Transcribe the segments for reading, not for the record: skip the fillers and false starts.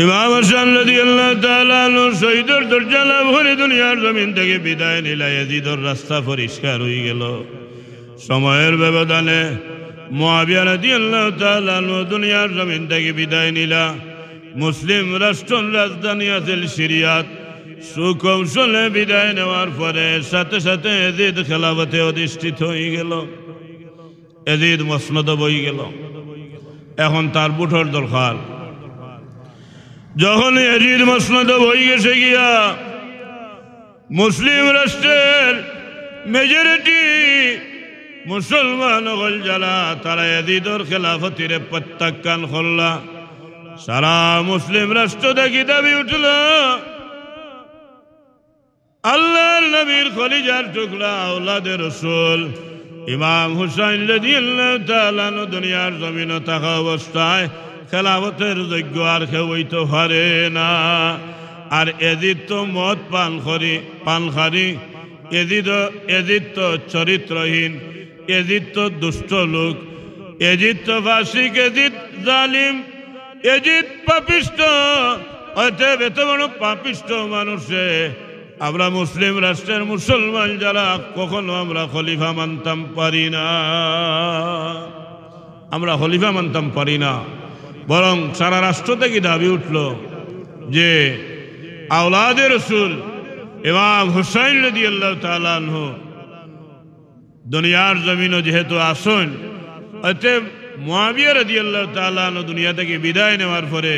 ইমাম হাসান রাদিয়াল্লাহু তাআলা আনহু শহীদের দরজা লাভ করে দুনিয়ার জমিন থেকে বিদায় নিলা। ইয়াজিদের রাস্তা পরিষ্কার হয়ে গেল। সময়ের ব্যবধানে মুআবিয়া রাদিয়াল্লাহু তাআলা আনহু দুনিয়ার জমিন থেকে বিদায় নিলা। মুসলিম রাষ্ট্রের রাজধানী আছিল সিরিয়াত। সুকৌশলে বিদায় নেওয়ার পরে সাথে সাথে ইয়াজিদ খেলাফতে অধিষ্ঠিত হয়ে গেল। ইয়াজিদ মসনদ বই গেল। এখন তার বুঠর দরকার। যখন ইয়াজিদ মসনদ বই গেছে গিয়া মুসলিম রাষ্ট্রের মেজরিটি মুসলমান হল যারা, তারা ইয়াজিদের খেলাফতির প্রত্যাখ্যান করলা। সারা মুসলিম রাষ্ট্র দেখি দাবি উঠল আল্লাহর নবীর খলিজার টুকরা আওলাদে রাসূল ইমাম হুসাইন রাদিয়াল্লাহু তাআলা আনহু দুনিয়ার জমিনে থাকা অবস্থায় খেলাফতের যোগ্য আর কেউ হইতে পারে না। আর ইয়াজিদ তো মদ পানখারি, ইয়াজিদ তো চরিত্রহীন, ইয়াজিদ তো দুষ্ট লোক, ইয়াজিদ তো ফাসিক, ইয়াজিদ জালিম, ইয়াজিদ পাপিষ্ট। অতএব এত বড় পাপিষ্ট মানুষে আমরা মুসলিম রাষ্ট্রের মুসলমান যারা কখনো আমরা খলিফা মানতাম পারি না। আমরা খলিফা মানতাম পারি না। বরং সারা রাষ্ট্র থেকে দাবি উঠল যে আওলাদে রাসূল ইমাম হুসাইন রাদিয়াল্লাহু তাআলা আনহু দুনিয়ার জমিনে যেহেতু আসেন, অতএব মুআবিয়া রাদিয়াল্লাহু তাআলা আনহু দুনিয়া থেকে বিদায় নেওয়ার পরে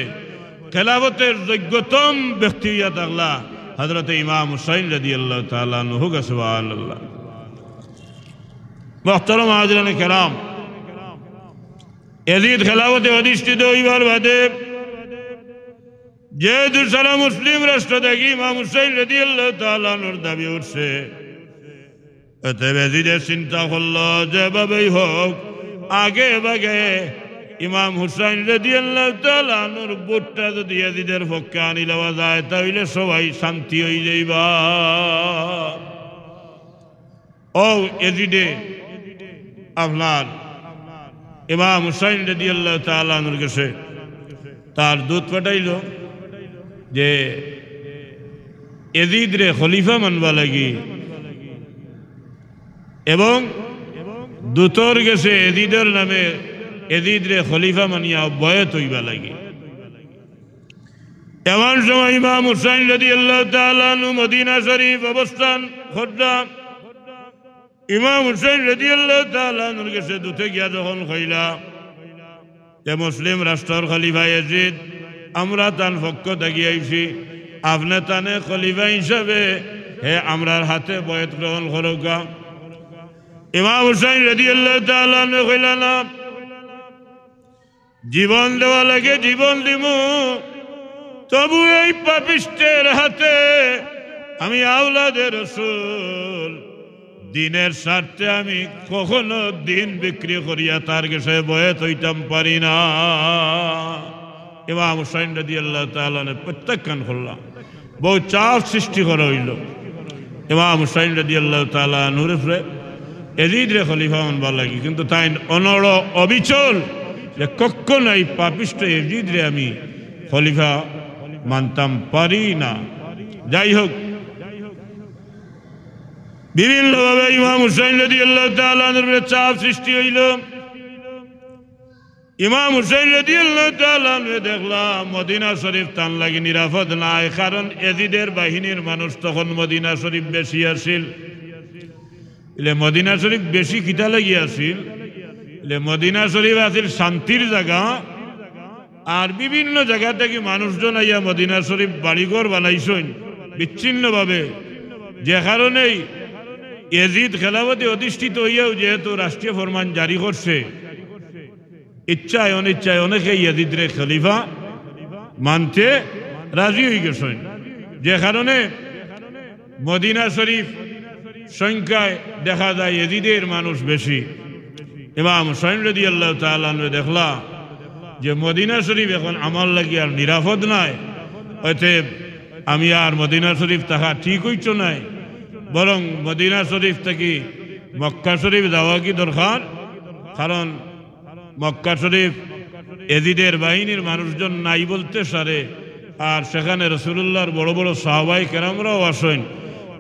খেলাফতের যোগ্যতম ব্যক্তি হইয়া থাকলা হযরত ইমাম হুসাইন রাদিয়াল্লাহু তাআলা আনহু। সুবহানাল্লাহ। মুহতারাম হাজিরানে কেরাম, ইয়াজিদ খেলাফতে অধিষ্ঠিত হইবার বাদে যেহেতু সারা মুসলিম রাষ্ট্র থেকে ইমাম হুসাইন রাদিয়াল্লাহু তাআলা আনহুর দাবি উঠছে, অতএব ইয়াজিদের চিন্তা করল যেভাবেই হোক আগে ভাগে ইমাম হুসাইন রাদিয়াল্লাহু তাআলা আনহুর ভোটটা যদি ইয়াজিদের পক্ষে আনি লওয়া যায় তাহলে সবাই শান্তি হয়ে যাইবা। ও ইয়াজিদে আপনার ইমাম হুসাইন রাদিয়াল্লাহু তাআলা আনহুর কাছে তার দূত পাঠাইল যে ইয়াজিদ রে খলিফা মানবা লাগি, এবং দূতর গেছে ইয়াজিদের নামে ইয়াজিদ রে খলিফা মানিয়া বয়াত হইবা লাগি। এমন সময় ইমাম হুসাইন রাদিয়াল্লাহু তাআলা আনহু মদিনা শরীফ অবস্থান করলেন। ইমাম হুসাইন রাদিয়াল্লাহু তাআলা আনহুর কাছে দূতে গিয়া যখন কইলা যে মুসলিম রাষ্ট্রের খলিফা ইয়াজিদ, আমরা তার পক্ষ থেকে আইছি, আপনি তানে খলিফা হিসাবে হে আমরার হাতে বয়াত গ্রহণ করুকা। ইমাম হুসাইন রাদিয়াল্লাহু তাআলা আনহু কইলা না, জীবন দেওয়া লাগে জীবন দিমু, তবু এই পাপিষ্টের হাতে আমি আওলাদে রাসূল দিনের স্বার্থে আমি কখনো দিন বিক্রি করিয়া তার কাছে বয়াত হইতাম পারি না। ইমাম হুসাইন রাদিয়াল্লাহু তাআলা আনহু প্রত্যাখ্যান করলাম। বহু চাপ সৃষ্টি করা হইল ইমাম হুসাইন রাদিয়াল্লাহু তাআলা আনহুর উপরে ইয়াজিদ রে খলিফা মানবার লাগি, কিন্তু তাই অনড় অবিচল যে কখনোই পাপিষ্ট ইয়াজিদ রে আমি খলিফা মানতাম পারি না। যাই হোক, বিভিন্নভাবে ইমাম হুসাইন রাদিয়াল্লাহু তাআলা আনহুর চাপ সৃষ্টি হইল। ইমাম হুসাইন রাদিয়াল্লাহু তাআলা আনহু দেখলাম মদিনা শরীফ তান লাগি নিরাপদ নাই, কারণ ইয়াজিদের বাহিনীর মানুষ তখন মদিনা শরীফ বেশি আসিল। মদিনা শরীফ বেশি কিতা লাগি আসিল, মদিনা শরীফ আছিল শান্তির জায়গা, আর বিভিন্ন জায়গা থেকে মানুষজন আইয়া মদিনা শরীফ বাড়িঘর বানাইছেন বিচ্ছিন্নভাবে। যে কারণেই ইয়াজিদ খেলাফতে অধিষ্ঠিত হইয়াও যেহেতু রাষ্ট্রীয় ফরমান জারি করছে, ইচ্ছায় অনিচ্ছায় অনেকে ইয়াজিদ রে খলিফা মানতে রাজি হয়ে গেছেন। যে কারণে মদিনা শরীফ সংখ্যায় দেখা যায় ইয়াজিদের মানুষ বেশি। ইমাম হুসাইন রাদিয়াল্লাহু তাআলা আনহু দেখলা যে মদিনা শরীফ এখন আমার লাগি আর নিরাপদ নাই, অতএব আমি আর মদিনা শরীফ থাকা ঠিক হইছ নাই, বরং মদিনা শরীফ থেকে মক্কা শরীফ যাওয়া কি দরকার। কারণ মক্কা শরীফ ইয়াজিদের বাহিনীর মানুষজন নাই বলতে সারে আর সেখানে রাসূলুল্লাহর বড় বড় সাহাবায়ে কেরামরাও আসেন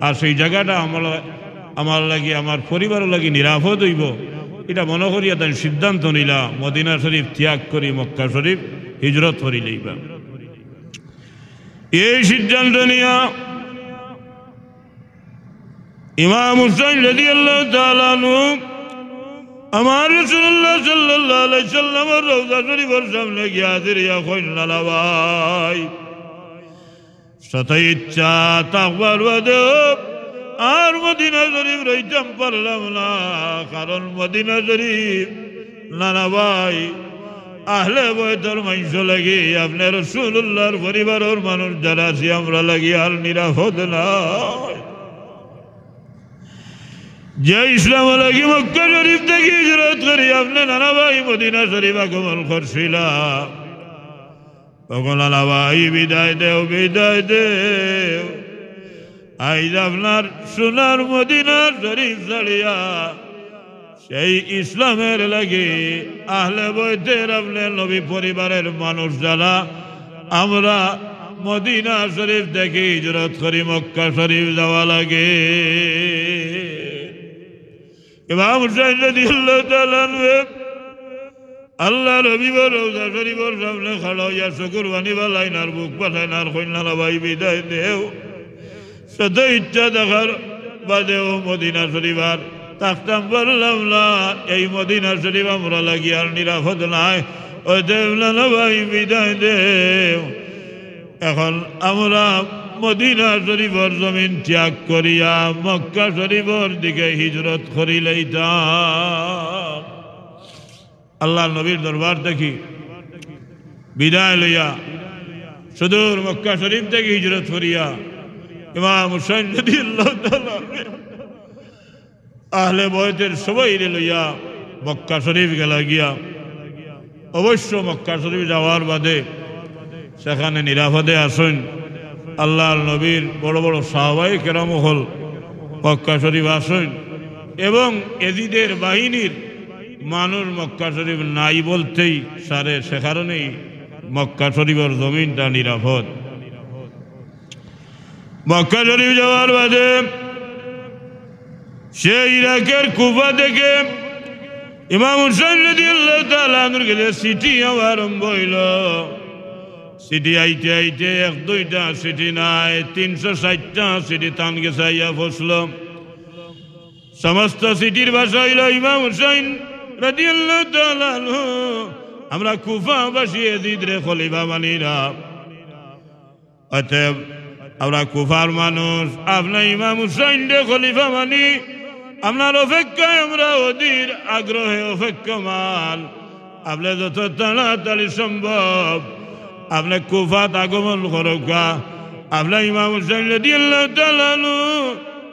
আর সেই জায়গাটা আমার লাগি আমার পরিবারের লাগি নিরাপদ হইব এটা মনে করিয়া তাই সিদ্ধান্ত নিলা মদিনা শরীফ ত্যাগ করি মক্কা শরীফ হিজরত করি লইবা এই সিদ্ধান্ত নিয়া ইমাম হুসাইন রাদিয়াল্লাহু তাআলা আনহু আমার রাসূলুল্লাহ সাল্লাল্লাহু আলাইহি সাল্লামের রওজা শরীফের সামনে গিয়া হাজিরিয়া কইলেন না ভাই সতাই ইচ্ছা তাকবার বাদে আর মদিনা শরীফ রইতাম পারলাম না কারণ মদিনা শরীফ নানা ভাই আহলে বয়তের মানুষ লাগি আপনার রাসূলুল্লাহর পরিবারের মানুষ যারা আছি আমরা লাগি আর নিরাপদ না যে ইসলাম লাগি মক্কা শরীফ থেকে হিজরত করি আপনি নানা ভাই মদিনা শরীফ আগমন করছিলা তখন নানা ভাই বিদায় দেও আইজ আপনার সোনার মদিনা শরীফ ছাড়িয়া সেই ইসলামের লাগি আহলে বয়তের আপনার নবী পরিবারের মানুষ যারা আমরা মদিনা শরীফ থেকে হিজরত করি মক্কা শরীফ যাওয়া লাগে ইমাম হুসাইন রাদিয়াল্লাহু তাআলা আনহু আল্লাহ রবিবার রওজা শরীফের সামনে খাড়া হইয়া চকুর পানি বালাইন আর বুক পাঠাইন আর কইনা ভাই বিদায় দেও সদ ইচ্ছা দেখার বাদেও মদিনা শরীফ আর থাকতাম পারলাম না এই মদিনা শরীফ আমরা লাগি আর নিরাপদ নাই ওই দেবলানা ভাই বিদায় দেও এখন আমরা মদিনা শরীফের জমিন ত্যাগ করিয়া মক্কা শরীফের দিকে হিজরত করি লইতাম আল্লাহ নবীর দরবার থেকে বিদায় লইয়া সুদূর মক্কা শরীফ থেকে হিজরত করিয়া ইমাম হুসাইন রাদিয়াল্লাহু তাআলা আহলে বয়তের সবাই লইয়া মক্কা শরীফ গেলা গিয়া অবশ্য মক্কা শরীফ যাওয়ার বাদে সেখানে নিরাপদে আসেন আল্লাহর নবীর বড় বড় সাহাবায়ে কেরাম হল মক্কা শরীফ আসেন এবং এজিদের বাহিনীর মানুষ মক্কা শরীফ নাই বলতেই সারে সে কারণেই মক্কা শরীফের জমিনটা নিরাপদ মক্কা শরীফ যাওয়ার বাদে সে ইরাকের কুফা থেকে ইমাম হুসাইন রাদিয়াল্লাহু তাআলা আনহুর কাছে চিঠি আরম্ভ হইল চিঠি আইতে আইতে এক দুইটা চিঠি নাই 360টা চিঠি টান গেছে আইয়া ফসল সমস্ত চিঠির ভাষা হইল ইমাম হুসাইন রাদিয়াল্লাহু তাআলা আনহু আমরা কুফাবাসী এজিদরে খলিফা মানি না অতএব আমরা কুফার মানুষ আপনার ইমাম হুসাইন রে খলিফা মানি আপনার অপেক্ষায় আমরা অধীর আগ্রহে অপেক্ষমান আপনি যত তাড়াতাড়ি সম্ভব আপনি কুফাত আগমন করুকা আপনার ইমাম হুসাইন রাদিয়াল্লাহু তাআলা আনহু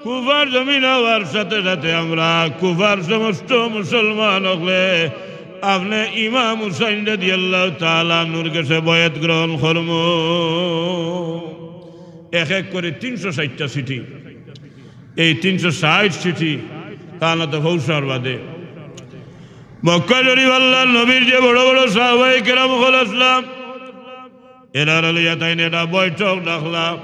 কুফার জমিন হওয়ার সাথে সাথে আমরা কুফার সমস্ত মুসলমান হলে আপনি ইমাম হুসাইন রাদিয়াল্লাহু তাআলা আনহুর কাছে বয়াত গ্রহণ করব এক এক করে 360টা চিঠি এই 360 চিঠি তা না তো পৌঁছার বাদে মক্কা শরীফ আল্লাহর নবীর যে বড় বড় সাহাবায়ে কেরাম হল আসলাম এরা লইয়া তাইন এটা বৈঠক ডাকলাম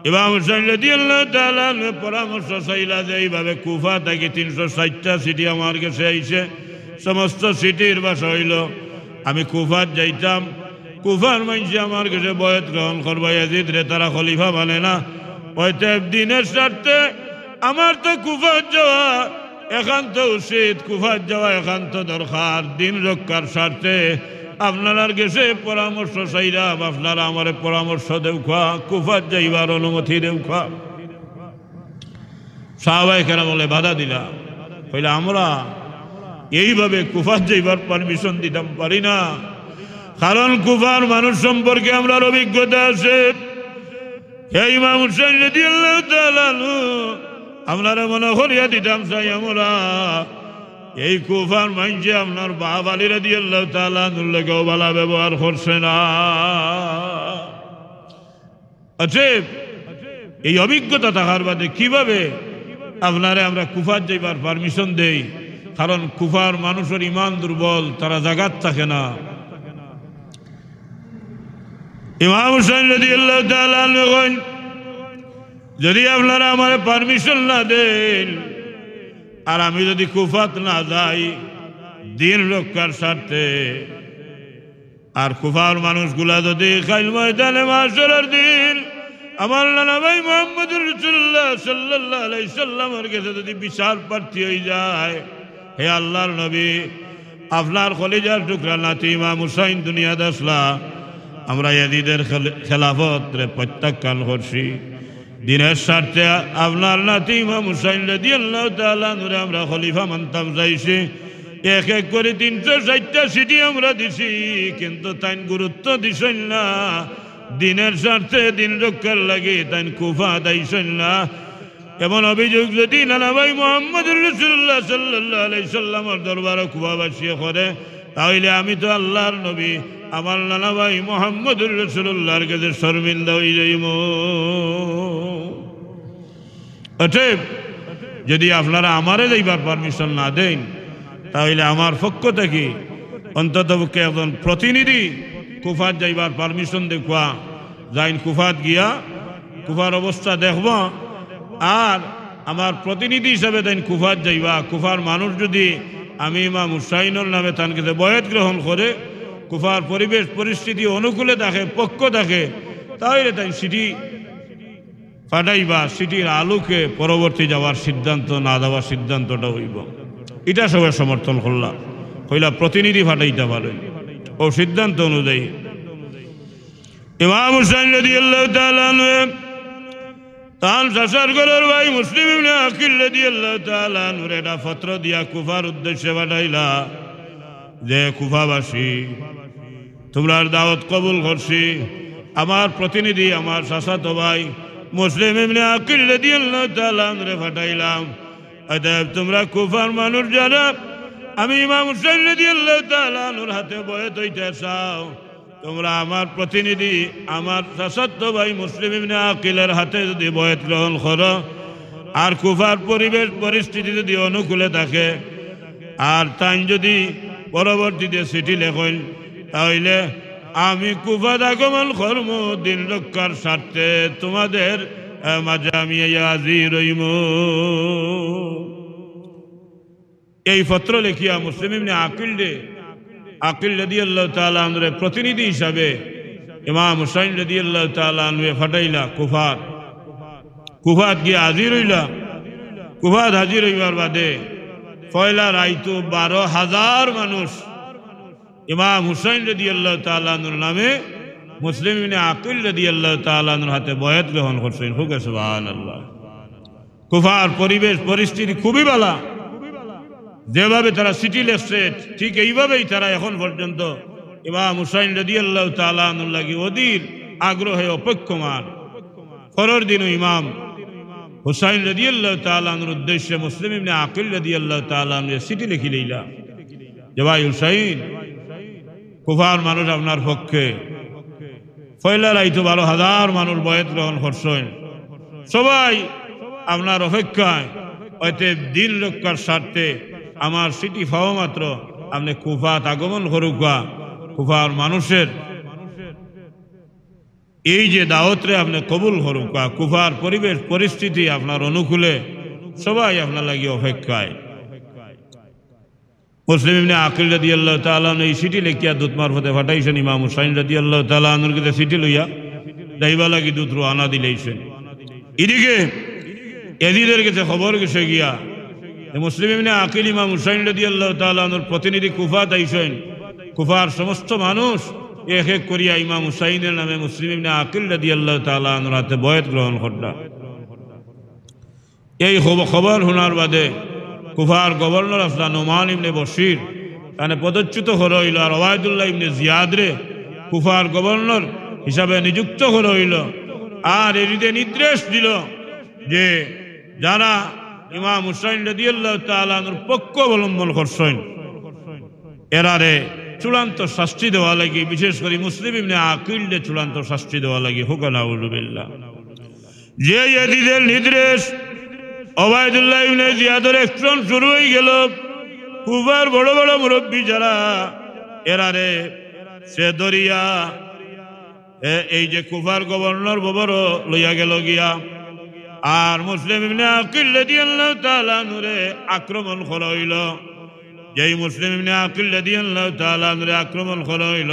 ইমাম হুসাইন রাদিয়াল্লাহু তাআলা পরামর্শ চাইলা যে এইভাবে কুফা থেকে 360টা চিঠি আমার কাছে আইছে সমস্ত চিঠির ভাষা হইল আমি কুফাত যাইতাম কুফার মানুষ আমার কাছে বয়াত গ্রহণ করবো ইয়াজিদ রে তারা খলিফা মানে না অতএব দিনের স্বার্থে আমার তো কুফাত যাওয়া একান্ত উচিত কুফাত যাওয়া একান্ত দরকার দিন রক্ষার স্বার্থে আপনার কাছে পরামর্শ চাইলাম আপনারা আমার পরামর্শ দেও খা কুফাত যাইবার অনুমতি দেও খা সাহাবায়ে কেরাম বলে বাধা দিলা কইলে আমরা এইভাবে কুফাত যাইবার পারমিশন দিতাম পারি না কারণ কুফার মানুষ সম্পর্কে আমরা অভিজ্ঞতা আছে হে ইমাম হুসাইন রাদিয়াল্লাহু তাআলা আনহু আপনারা মনে করিয়া দিতাম চাই আমরা এই কুফার মানুষে আপনার বাপ আলী রাদিয়াল্লাহু তাআলা আনহুর লগেও ভালো ব্যবহার করছে না আচ্ছা এই অভিজ্ঞতা থাকার বাদে কিভাবে আপনারা আমরা কুফাত যাইবার পারমিশন দেই কারণ কুফার মানুষের ইমান দুর্বল তারা জাগাত থাকে না ইমাম হুসাইন রাদিয়াল্লাহু তাআলা আনহু কইন, যদি আপনারা আমার পারমিশন না দেন আর আমি যদি কুফাত না যাই দিন রক্ষার স্বার্থে, আর কুফার মানুষগুলা যদি কাল ময়দানে মাশরের দিন আমার নানা ভাই মুহাম্মদুর রাসূলুল্লাহ সাল্লাল্লাহু আলাইহি সাল্লামের কাছে যদি বিচার প্রার্থী হয়ে যায়, হে আল্লাহর নবী, আপনার কলিজার টুকরা নাতি ইমাম হুসাইন দুনিয়াতে আসলা, আমরা ইয়াজিদের খেলাফত প্রত্যাখ্যান করছি, দিনের স্বার্থে আপনার নাতি ইমাম হুসাইন রাদিয়াল্লাহু তাআলা আনহুরে আমরা খলিফা মানতাম চাইছি, এক এক করে 360টা সিটি আমরা দিছি, কিন্তু তাই গুরুত্ব দিছেন না, দিনের স্বার্থে দিন রক্ষার লাগে তাই কুফা দাইছেন না। এমন অভিযোগ যদি নানা ভাই মুহাম্মদুর রাসূলুল্লাহ সাল্লাল্লাহু আলাইহি সাল্লামের দরবারে কুফাবাসী করে, তাহলে আমি তো আল্লাহর নবী আমার নানা ভাই মুহাম্মদুর রাসূলুল্লাহর কাছে শর্মিন্দা হয়ে যাইব। অতএব যদি আপনারা আমারে যাইবার পারমিশন না দেন, তাহলে আমার পক্ষ থেকে অন্ততপক্ষে একজন প্রতিনিধি কুফাত যাইবার পারমিশন দেখবা, যাইন কুফাত গিয়া কুফার অবস্থা দেখবা, আর আমার প্রতিনিধি হিসাবে তাই কুফাত যাইবা। কুফার মানুষ যদি আমি ইমাম হুসাইনের নামে তার কাছে বয়াত গ্রহণ করে, কুফার পরিবেশ পরিস্থিতি অনুকূলে থাকে, পক্ষ থাকে, তাহলে তাই সিটি ফাটাইবা, সিটির আলোকে পরবর্তী যাওয়ার সিদ্ধান্ত না দেওয়ার সিদ্ধান্তটা হইব। এটা সবাই সমর্থন করলাম, হইলা প্রতিনিধি ফাটাইতে পারেন ও সিদ্ধান্ত অনুযায়ী। ইমাম হুসাইন রাদিয়াল্লাহু তাআলা আনহু তান শাসার ঘরের ভাই মুসলিম ইবনে আকিল রাদিয়াল্লাহু তাআলা আনহুর একটা পত্র দিয়া কুফার উদ্দেশ্যে পাঠাইলা যে, কুফাবাসী তোমরা দাওয়াত কবুল করছি, আমার প্রতিনিধি আমার চাচাতো ভাই মুসলিম ইবনে আকিল রাদিয়াল্লাহু তাআলা আনহুরে পাঠাইলাম, অতএব তোমরা কুফার মানুষ যারা আমি ইমাম হুসাইন রাদিয়াল্লাহু তাআলা আনহুর হাতে বয়াত হইতে চাও, তোমরা আমার প্রতিনিধি আমার চাচাতো ভাই মুসলিম ইবনে আকিলের হাতে যদি বয়াত গ্রহণ করো, আর কুফার পরিবেশ পরিস্থিতি যদি অনুকূলে থাকে, আর তাই যদি পরবর্তীতে চিঠি লেখেন, তাহলে আমি কুফাত আগমন করব দিন রক্ষার স্বার্থে, তোমাদের মাঝে আমি হাজির হইব। এই পত্র লিখিয়া মুসলিম ইবনে আকিল রাদিয়াল্লাহু তাআলা আনহুর প্রতিনিধি হিসাবে ইমাম হুসাইন রাদিয়াল্লাহু তাআলা আনহু ফাটাইলা কুফাত গিয়ে হাজির হইলা। কুফাত হাজির হইবার বাদে পয়লা রাইতো 12,000 মানুষ ইমাম হুসাইন রাদিয়াল্লাহু তাআলা আনহুর নামে মুসলিম ইবনে আকিল রাদিয়াল্লাহু তাআলা আনহুর হাতে বয়াত গ্রহণ করছেন। হুকে সুবহানাল্লাহ। কুফার পরিবেশ পরিস্থিতি খুবই ভালো, যেভাবে তারা চিঠি লেখছে ঠিক এইভাবেই তারা এখন পর্যন্ত ইমাম হুসাইন রাদিয়াল্লাহু তাআলা আনহুর লাগি অধীর আগ্রহে অপেক্ষমান। পরের দিন ইমাম হুসাইন রাদিয়াল্লাহু তাআলা আনহুর উদ্দেশ্যে মুসলিম ইবনে আকিল রাদিয়াল্লাহু তাআলা আনহু চিঠি লিখি লইলা যে, ভাই হুসাইন, কুফার মানুষ আপনার পক্ষে পয়লা রাইতো 12,000 মানুষ বয়াত গ্রহণ করছেন, সবাই আপনার অপেক্ষায়, অতএব দিন রক্ষার স্বার্থে আমার চিঠি পাওয়া মাত্র আপনি কুফাত আগমন করুকা, কুফার মানুষের এই যে দাওয়াতরে আপনি কবুল করুকা, কুফার পরিবেশ পরিস্থিতি আপনার অনুকূলে, সবাই আপনার লাগি অপেক্ষায়। মুসলিম ইবনে আকিল রাদিয়াল্লাহু তাআলা আনহু এই চিঠি লিখিয়া দূত মারফতে পাঠাইছেন ইমাম হুসাইন রাদিয়াল্লাহু তাআলা আনহুর কাছে চিঠি লইয়া যাইবা লাগি দূত রওনা দিলেইছেন। এদিকে এজিদের কাছে খবর গেছে গিয়া মুসলিম ইবনে আকিল ইমাম হুসাইন রাদিয়াল্লাহু তাআলা আনহুর প্রতিনিধি কুফাত আইছেন। কুফার সমস্ত মানুষ এক এক করিয়া ইমাম হুসাইনের নামে মুসলিম ইবনে আকিল রাদিয়াল্লাহু তাআলা আনহুর হাতে বয়াত গ্রহণ করলা। এই খবর শোনার বাদে কুফার গভর্নর আসলা নোমান ইবনে বশির তানে পদচ্যুত করা হইল, আর ওবায়দুল্লাহ ইবনে জিয়াদরে কুফার গভর্নর হিসাবে নিযুক্ত করা হইল। আর এদিকে নির্দেশ দিল যে যারা ইমাম হুসাইন রাদিয়াল্লাহু তাআলা আনহুর পক্ষ অবলম্বন করছেন এরারে চূড়ান্ত শাস্তি দেওয়া লাগি, বিশেষ করে মুসলিম ইবনে আকিলকে চূড়ান্ত শাস্তি দেওয়া লাগি। হুকা নাউযুবিল্লাহ। যে এদিদের নির্দেশ ওবায়দুল্লাহ ইবনে জিয়াদের অ্যাকশন শুরু হয়ে গেল। কুফার বড় বড় মুরব্বী যারা এরারে সে দরিয়া এই যে কুফার গভর্নর ববরও লইয়া গেল গিয়া আর মুসলিম ইবনে আকিল রাদিয়াল্লাহু তাআলা নূরে আক্রমণ করা হইল যেই মুসলিম ইবনে আকিল রাদিয়াল্লাহু তাআলা নূরে আক্রমণ করা হইল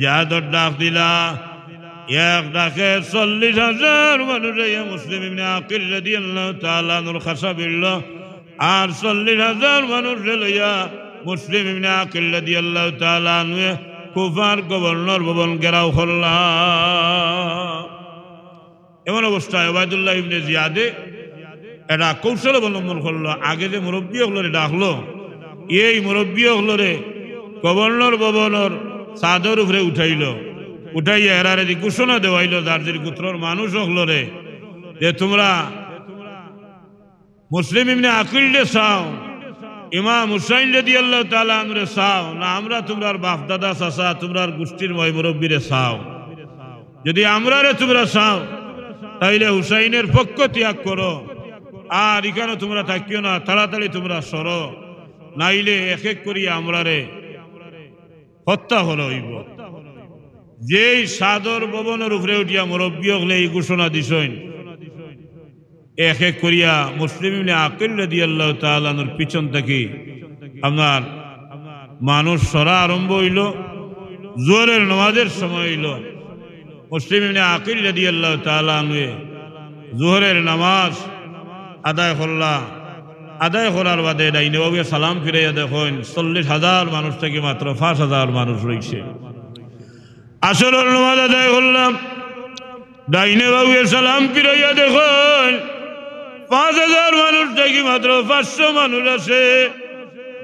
জাহাদর ডাক দিলা এক ডাকে 40,000 মানুষ মুসলিম ইবনে আকিল রাদিয়াল্লাহু তাআলা নূর খাসাবিল আর 40,000 মানুষ লইয়া মুসলিম ইবনে আকিল রাদিয়াল্লাহু তাআলা নূরে কুফার গভর্নর ভবন ঘেরাও করলা এমন অবস্থায় ওবায়দুল্লাহ ইবনে জিয়াদে এটা কৌশল অবলম্বন করলো আগে যে মুরব্বী হলরে ডাকলো এই মুরব্বী হলরে গভর্নর ভবনের চাদর উপরে উঠাইয়া এরারে ঘোষণা দেওয়াইল জার্জির গোত্রর মানুষ হলরে যে তোমরা মুসলিম ইবনে আকিলরে চাও ইমাম হুসাইন রাদিয়াল্লাহু তাআলা আনহুরে চাও না আমরা তোমরার বাপ দাদা চাচা তোমরার গোষ্ঠীর ময় মুরব্বীরে চাও যদি আমরারে তোমরা চাও তাইলে হুসাইনের পক্ষ ত্যাগ করো আর এখানে তোমরা থাকিও না তাড়াতাড়ি তোমরা সরো নাইলে এক এক করিয়া আমরারে হত্যা হলো হইব যেই সাদর ভবনের উপরে উঠিয়া মুরব্বী হলে এই ঘোষণা দিছেন এক এক করিয়া মুসলিম ইবনে আকিল রাদিয়াল্লাহু তাআলা আনহুর পিছন থেকে আপনার মানুষ সরা আরম্ভ হইল জোহরের নামাজের সময় হইল মুসলিম ইবনে আকিল রাদিয়াল্লাহু তাআলা আনহু জোহরের নামাজ আদায় করার বাদে ডাইনেভাবে সালাম ফিরাইয়া দেখেন 40,000 মানুষ থেকে মাত্র 5,000 মানুষ রয়েছে আসরের নামাজ আদায় করলাম ডাইনেভাবে সালাম ফিরাইয়া দেখেন 5,000 মানুষ থেকে মাত্র 500 মানুষ আছে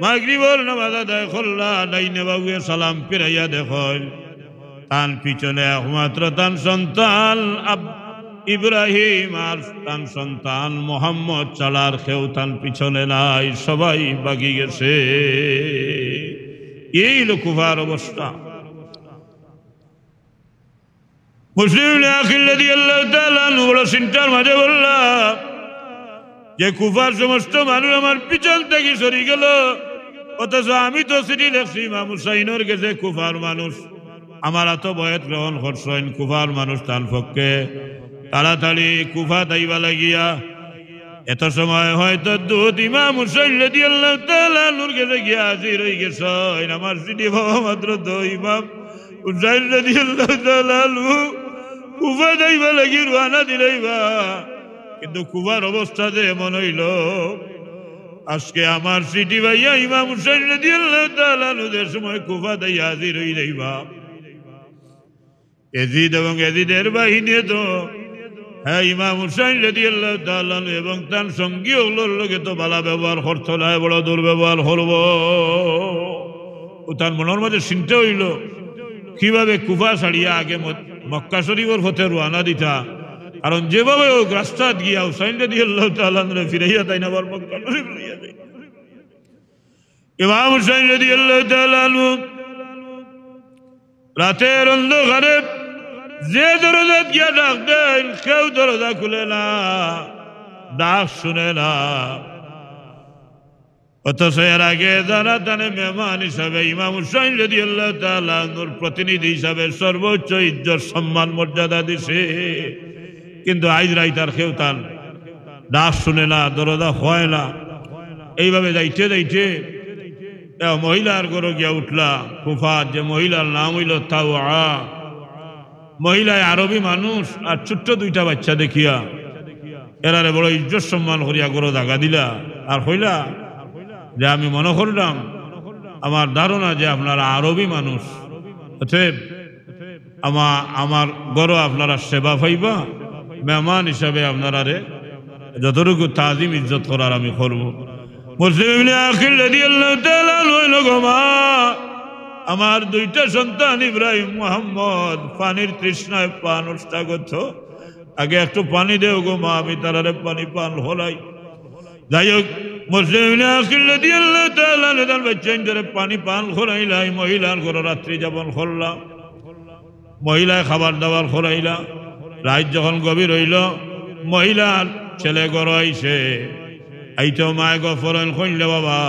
মাগরিবের নামাজ আদায় করলা ডাইনেভাবে সালাম ফিরাইয়া দেখেন তার পিছনে একমাত্র তার সন্তান ইব্রাহিম আর তার সন্তান মোহাম্মদ চালার কেউ তার পিছনে নাই সবাই বাগি গেছে এই কুফার অবস্থা মুসলিম ইবনে আকিল রাদিয়াল্লাহু তাআলা আনহু বড় চিন্তার মাঝে বললা যে কুফার সমস্ত মানুষ আমার পিছন থেকে সরে গেল অথচ আমি তো চিঠি লেখছি ইমাম হুসাইনের কাছে কুফার মানুষ আমার এত বয়স গ্রহণ করছেন কুফার মানুষ তার পক্ষে তাড়াতাড়ি কুফা তাইবা লাগিয়া এত সময় হয়তো দুধ ইমাম হুসাইন রাদিয়াল্লাহু তাআলা আনহুর কাছে গিয়া হাজির হয়ে গেছেন আমার চিঠি পাওয়া মাত্র তো ইমাম হুসাইন রাদিয়াল্লাহু তাআলা আনহু কুফা তাইবা লাগি রওনা দিলাইবা কিন্তু কুফার অবস্থা যে এমন হইল আজকে আমার চিঠি ভাইয়া ইমাম হুসাইন রাদিয়াল্লাহু তাআলা আনহুদের সময় কুফা তাই হাজির হয়ে যাইবা এজিদ এবং এজিদের বাহিনী তো হ্যাঁ ইমাম হুসাইন রাদিয়াল্লাহু তাআলা আনহু এবং তার সঙ্গী ওগুলোর লোকে তো ভালো ব্যবহার করতো না বড় দুর্ব্যবহার করব ও তার মনের মধ্যে চিন্তা হইল কিভাবে কুফা ছাড়িয়া আগে মক্কা শরীফের পথে রওনা দিতা কারণ যেভাবে ও রাস্তা গিয়া হুসাইন রাদিয়াল্লাহু তাআলা আনহু ফিরাইয়া তাই না আবার মক্কা শরীফ লইয়া যায় ইমাম হুসাইন রাদিয়াল্লাহু তাআলা আনহু রাতের অন্ধকারে যে দরজা গিয়া ডাক দেন কেউ দরজা খুলে না ডাক শুনে না অথচ এর আগে যারা তানে মেহমান হিসাবে ইমাম হুসাইন রাদিয়াল্লাহু তাআলা আনহুর প্রতিনিধি হিসাবে সর্বোচ্চ ইজ্জত সম্মান মর্যাদা দিছে কিন্তু আজ রাইতার কেউ তার ডাক শুনে না দরজা হয় না এইভাবে যাইতে যাইতে মহিলার ঘরে গিয়া উঠলা কুফা যে মহিলার নাম হইল তাওয়া মহিলায় আরবি মানুষ আর ছোট্ট দুইটা বাচ্চা দেখিয়া এরারে বড় ইজ্জত সম্মান করিয়া গরো জাগা দিলা আর হইলা যে আমি মনে করলাম আমার ধারণা যে আপনারা আরবি মানুষ আমার গরো আপনারা সেবা পাইবা মেহমান হিসাবে আপনারা যতটুকু তাজিম ইজ্জত করার আমি করবো মুসলিম ইবনে আকিল রাদিয়াল্লাহু তাআলা আনহু গো মা আমার দুইটা সন্তান ইব্রাহিম মোহাম্মদ পানির তৃষ্ণায় পান নষ্ট আগে একটু পানি দেও গো মা আমি তারারে পানি পান হলাই যাই হোক মুসলিম ইবনে আকিল রাদিয়াল্লাহু তাআলা আনহু তার বাচ্চাদের পানি পান করাইলাই মহিলার ঘরে রাত্রি যাপন করলাম মহিলায় খাবার দাবার করাইলা রাত যখন গভীর হইল মহিলার ছেলে ঘর আইছে আইতো মায় গফরন কইলে বাবা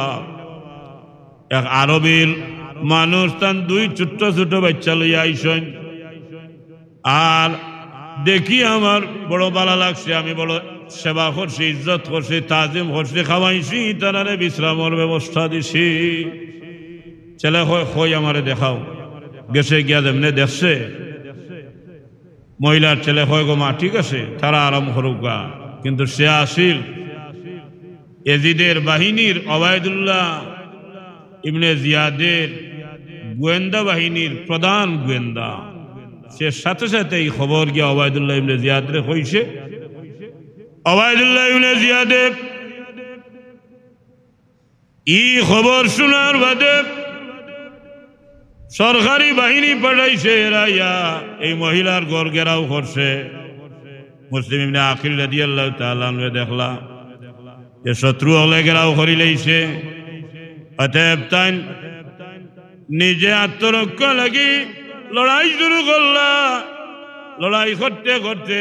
এক আরবির মানুষ তান দুই ছোট্ট ছোট বাচ্চা লইয়া আইসেন আর দেখি আমার বড় ভালো লাগছে, আমি বড় সেবা করছি, ইজ্জত করছি, তাজিম করছি, খাওয়াইছি, তারারে বিশ্রামের ব্যবস্থা দিছি। ছেলে হয় আমারে দেখাও, গেছে গিয়া যেমনে দেখছে মহিলার ছেলে হয় গো মা ঠিক আছে তারা আরাম করুক গা, কিন্তু সে আসিল এজিদের বাহিনীর ওবায়দুল্লাহ ইবনে জিয়াদের গোয়েন্দা বাহিনীর প্রধান গোয়েন্দা। সে সাথে সাথে এই খবর গিয়া ওবায়দুল্লাহ ইবনে জিয়াদরে কইছে। ওবায়দুল্লাহ ইবনে জিয়াদে এই খবর শোনার বাদে সরকারি বাহিনী পাঠাইছে, এরা এই মহিলার ঘর ঘেরাও করছে। মুসলিম ইবনে আকিল রাদিয়াল্লাহু তাআলা আনহু দেখলা যে শত্রু হলে ঘেরাও করি লইছে। অতএব তাই নিজে আত্মরক্ষা লাগি লড়াই শুরু করলা। লড়াই করতে করতে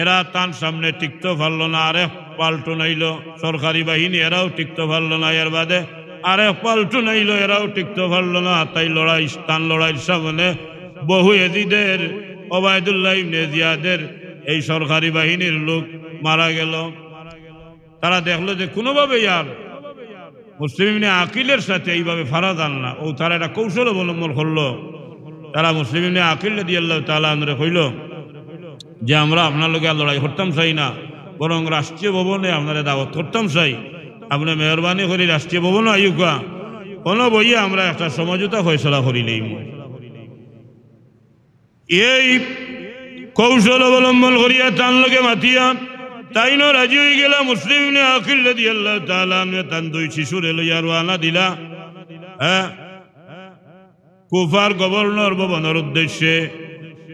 এরা তার সামনে টিকতে পারল না, আরেক পাল্টু নাইল সরকারি বাহিনী, এরাও টিকতে পারল না। এর বাদে আরেক পাল্টু নাইল, এরাও টিকতে পারল না। তাই লড়াই স্থান লড়াইয়ের সামনে বহু এজিদের ওবায়দুল্লাহ ইবনে জিয়াদের এই সরকারি বাহিনীর লোক মারা গেল। তারা দেখলো যে কোনোভাবে আর মুসলিম ইবনে আকিলের সাথে এইভাবে ফারা যান না, ও তারা একটা কৌশল অবলম্বন করলো। তারা মুসলিম ইবনে আকিল রাদিয়াল্লাহু তাআলা আনহু কইল যে আমরা আপনার লোকে লড়াই করতাম চাই না, বরং রাষ্ট্রীয় ভবনে আপনারা দাওয়াত করতাম চাই। আপনি মেহরবানি করে রাষ্ট্রীয় ভবনে আইকা, কোনো বইয়ে আমরা একটা সমঝোতা ফয়সলা করিলেই। এই কৌশল অবলম্বন করিয়া তার লোকে মাতিয়া তাই ন রাজি হয়ে গেল। মুসলিম ইবনে আকিল রাদিয়াল্লাহু তাআলা আনহু তান দুই শিশুরে লইয়া রওনা দিলা কুফার গভর্নর ভবনের উদ্দেশ্যে।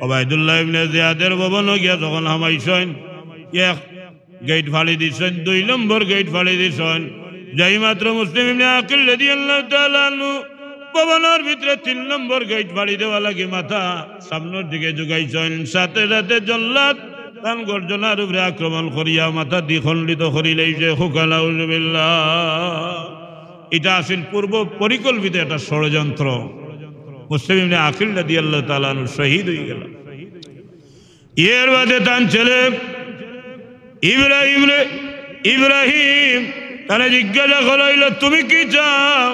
ওবায়দুল্লাহ ইবনে জিয়াদের ভবন গিয়া যখন হামাইছেন, এক গেট ফালি দিছেন, 2 নম্বর গেট ফালি দিছেন। যাই মাত্র মুসলিম ইবনে আকিল রাদিয়াল্লাহু তাআলা আনহু ভবনের ভিতরে 3 নম্বর গেট ফালি দেওয়া লাগে মাথা সামনের দিকে যুগাইছেন। সাথে সাথে জল্লাদ তান গর্জনার উপরে আক্রমণ করিয়া মাথা দ্বিখণ্ডিত করিলেইছে। হুকালাউযুবিল্লাহ। এটা আসল পূর্ব পরিকল্পিত একটা ষড়যন্ত্র। মুসলিম ইবনে আকিল রাদিয়াল্লাহু তাআলা আনহু শহীদ হয়ে গেল। এর বাদে তার ছেলে ইব্রাহিম তারা জিজ্ঞাসা করাইল তুমি কি চাও?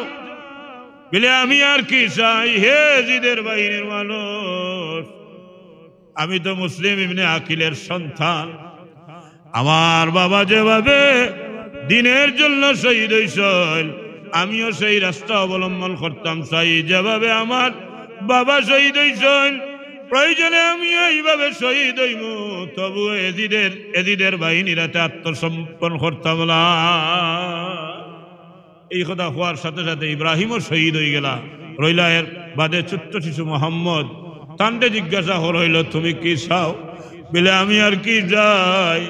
বলে আমি আর কি চাই হে জিদের বাহিনীর মানুষ, আমি তো মুসলিম ইবনে আকিলের সন্তান। আমার বাবা যেভাবে দিনের জন্য শহীদ হইছেন, আমিও সেই রাস্তা অবলম্বন করতাম চাই যেভাবে আমার বাবা শহীদ হইছেন। প্রয়োজনে আমি এইভাবে শহীদ হইব, তবু এজিদের বাহিনীরাতে আত্মসমর্পণ করতাম না। এই কথা হওয়ার সাথে সাথে ইব্রাহিমও শহীদ হয়ে গেল। রইলা এর বাদে ছোট্ট শিশু মোহাম্মদ। তান্ডে জিজ্ঞাসা হইল তুমি কি চাও? বলে আমি আর কি যাই,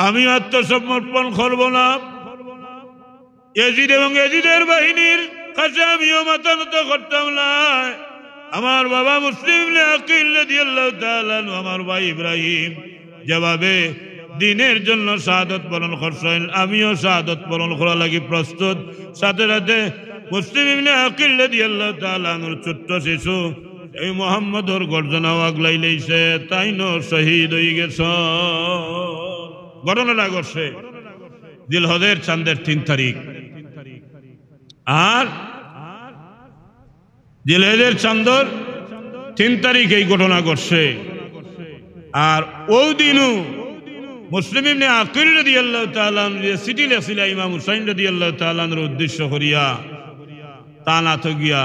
আমি আত্মসমর্পণ করব না। এজিদ এবং এজিদের বাহিনীর কাছে আমিও মাথা নত করতাম না। আমার বাবা মুসলিম ইবনে আকিল রাদিয়াল্লাহু তাআলা আনহু, আমার ভাই ইব্রাহিম যেভাবে দিনের জন্য শাহাদত বরণ করছেন, আমিও শাহাদত বরণ করা লাগি প্রস্তুত। সাথে সাথে মুসলিম ইবনে আকিল রাদিয়াল্লাহু তাআলা আনহুর ছোট্ট শিশু এই মুহাম্মদর গর্জনা আগলাই লইছে, তাই ন শহীদ হয়ে গেছে। ঘটনাটা ঘটছে জিলহজের চাঁদের 3 তারিখ। আর জিলহজের চাঁদর 3 তারিখ এই ঘটনা ঘটছে। আর ওই দিনও মুসলিম ইবনে আকিল রাদিয়াল্লাহু তাআলা আনহু চিঠি লিখছিল ইমাম হুসাইন রাদিয়াল্লাহু তাআলা আনহুর উদ্দেশ্য করিয়া। তা না তো গিয়া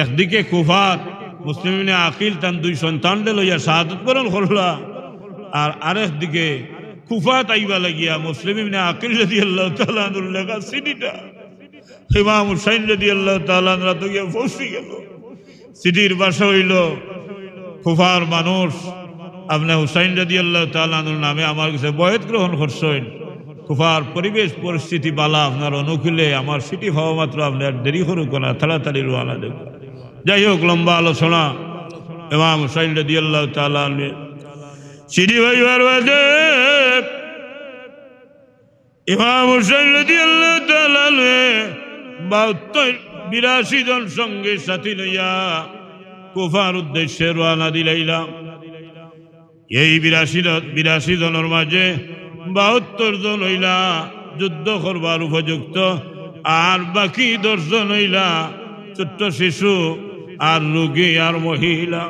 একদিকে কুফাত মুসলিম ইবনে আকিল তার 2 সন্তানকে লইয়া শাহাদত বরণ করলা, আর আরেক দিকে কুফাত আইবা লাগিয়া মুসলিম ইবনে আকিল রাদিয়াল্লাহু তাআলা আনহুর লেখা চিঠিটা ইমাম হুসাইন রাদিয়াল্লাহু তাআলা আনহু তো গিয়া পৌঁছে গেল। চিঠির ভাষা হইল কুফার মানুষ আপনি হুসাইন রাদিয়াল্লাহু তাআলা আনহুর নামে আমার কাছে বয়াত গ্রহণ করছেন। কুফার পরিবেশ পরিস্থিতি বালা আপনার অনুকূলে, আমার চিঠি পাওয়া মাত্র আপনি আর দেরি করুক না, তাড়াতাড়ি রওনা দেব। যাই হোক, লম্বা আলোচনা। ইমাম হুসাইন রাদিয়াল্লাহু তাআলা আনহু চিঠি পাইবার বাদে ইমাম হুসাইন রাদিয়াল্লাহু তাআলা আনহু 82 জন সঙ্গে সাথী লইয়া কুফার উদ্দেশ্যে রওনা দিলাইলাম। এই 82 জনের মাঝে 72 জন হইলা যুদ্ধ করবার উপযুক্ত, আর বাকি 10 জন হইলা ছোট্ট শিশু আর রোগী আর মহিলা।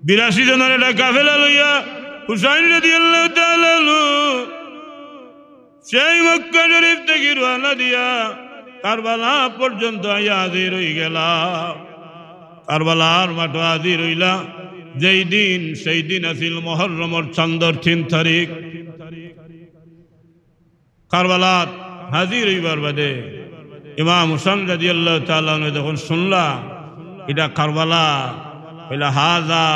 82 জনের একটা কাফেলা লইয়া হুসাইন রাদিয়াল্লাহু তাআলা সেই মক্কা শরীফ থেকে রওনা দিয়া কারবালা পর্যন্ত আইয়া হাজির হই গেলা। কারবালার মাঠে হাজির হইলা যেই দিন, সেই দিন আছিল মুহররমের চাঁদর 3 তারিখ। কারবালাত হাজির হইবার বাদে ইমাম হুসাইন রাদিয়াল্লাহু তাআলা যখন শুনলা এটা কারবালা, কইলা হাজা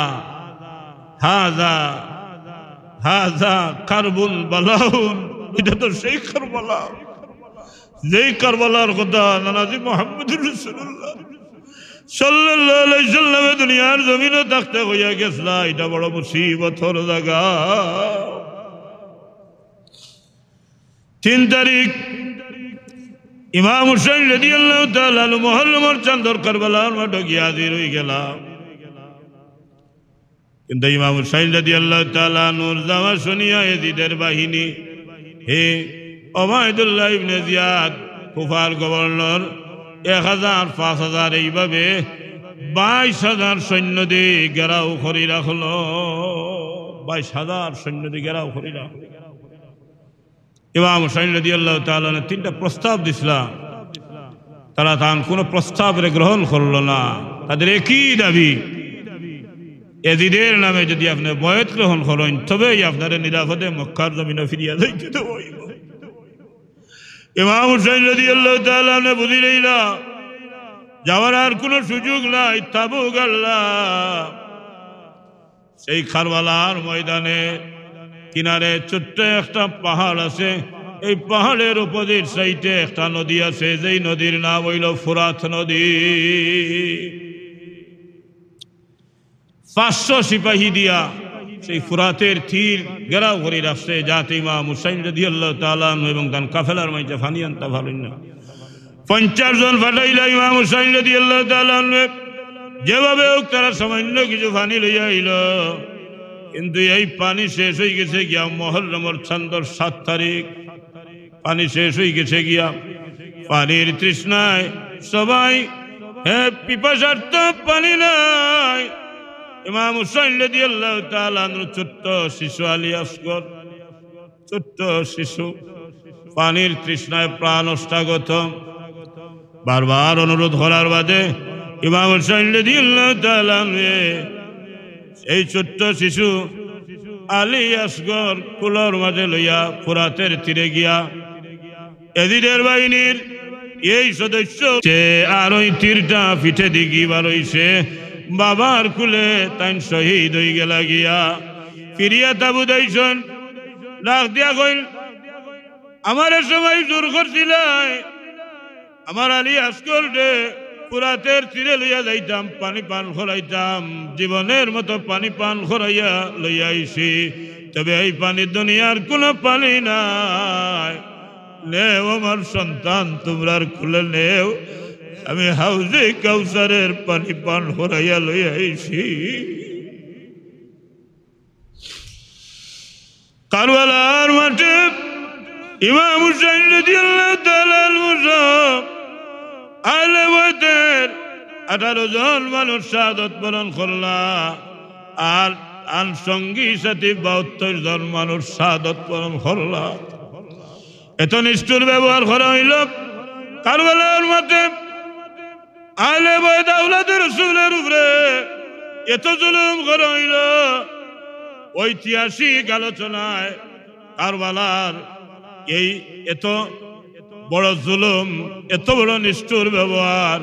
হাজা হাজা কারবুল বালাউন, এটা তো সেই কারবালা যেই কারবালার কথা নানাজি মুহাম্মদুর রাসূলুল্লাহ সাল্লাল্লাহু আলাইহি সাল্লাম দুনিয়ার জমিনে থাকতে হইয়া গেছলা। এটা বড় মুসিবতের জায়গা। 3 তারিখ ইমাম হুসাইন রাদিয়াল্লাহু তাআলা মুহররমের চাঁদর কারবালার মাঠে গিয়া হাজির হই গেলা। কিন্তু ইমাম হুসাইন রাদিয়াল্লাহু তাআলা নূর যাওয়া শুনিয়া ইয়াজিদের বাহিনী, হে ওবায়দুল্লাহ ইবনে জিয়াদ কুফার গভর্নর, 1000 5000 এইভাবে 22,000 সৈন্য দিয়ে ঘেরাও করে রাখলো। 22,000 সৈন্য দিয়ে ঘেরাও করে রাখলো। ইমাম হুসাইন রাদিয়াল্লাহু তাআলা 3টা প্রস্তাব দিছিলাম, তারা তান কোনো প্রস্তাবের গ্রহণ করলো না। তাদের একই দাবি, ইয়াজিদের নামে যদি আপনি বয়াত গ্রহণ করেন তবেই আপনারা নিরাপদে মক্কার জমিনে ফিরিয়া যাইতে হইব। ইমাম হুসাইন রাদিয়াল্লাহু তাআলা বুঝি লইলা যাওয়ার আর কোনো সুযোগ নাই। তাবুক আল্লাহ সেই কারবালার ময়দানে কিনারে ছোট্ট একটা পাহাড় আছে। এই পাহাড়ের অপোজিট সাইডে একটা নদী আছে, যেই নদীর নাম হইল ফুরাত নদী। 500 সিপাহী দিয়া সেই ফুরাতের তীর ঘেরাও করে রাখছে, যাতে ইমাম হুসাইন রাদিয়াল্লাহু তাআলা এবং তার কাফেলার মাঝে পানি আনতে পারেন না। 50 জন ফাটাইলা ইমাম হুসাইন রাদিয়াল্লাহু তাআলা যেভাবে হোক তারা সামান্য কিছু পানি লইয়া আইল। কিন্তু এই পানি শেষ হয়ে গেছে গিয়া মুহররমের চাঁদর 7 তারিখ। পানি শেষ হয়ে গেছে গিয়া পানির তৃষ্ণায় সবাই পিপাসার্থ, পানি নাই। ইমাম হুসাইন রাদিয়াল্লাহু তাআলা ছোট্ট শিশু আলী আসগর, ছোট্ট শিশু পানির তৃষ্ণায় প্রাণ অষ্টাগত। বারবার অনুরোধ করার বাদে ইমাম হুসাইন রাদিয়াল্লাহু তাআলা এই ছোট্ট শিশু আলী আসগর কুলোর মাঝে লইয়া ফুরাতের তীরে গিয়া ইয়াজিদের বাহিনীর এই সদস্য আর ওই তীরটা পিঠে দিগিবার হইছে, বাবার কুলে তাই শহীদ হয়ে গেল গিয়া। ফিরিয়া তাবু দাইছন ডাক দিয়া কইল, আমার সবাই জোর করছিল আমার আলী আসগর রে ফুরাতের তীরে লইয়া যাইতাম, পানি পান করাইতাম, জীবনের মতো পানি পান করাইয়া লইয়া আইছি, তবে এই পানি দুনিয়ার কোনো পানি নাই। নেও আমার সন্তান, তোমরার খুলে নেও, আমি হাউজে কাউসারের পানি পান করাইয়া লইয়া আইছি। কারবালার মাঠে ইমাম হুসাইন রাদিয়াল্লাহু তাআলা আহলে বাইতের 18 জন মানুষ শাহাদাত বরণ করলা, আর সঙ্গী সাথী 72 জন মানুষ শাহাদাত বরণ করলা। এত নিষ্ঠুর ব্যবহার করা হইল কারবালার মাঠে আহলে বাইত আওলাদে রাসূলের উপরে, এত জুলুম করা হইল। ঐতিহাসিক আলোচনায় কারবালার এই এত বড় জুলুম, এত বড় নিষ্ঠুর ব্যবহার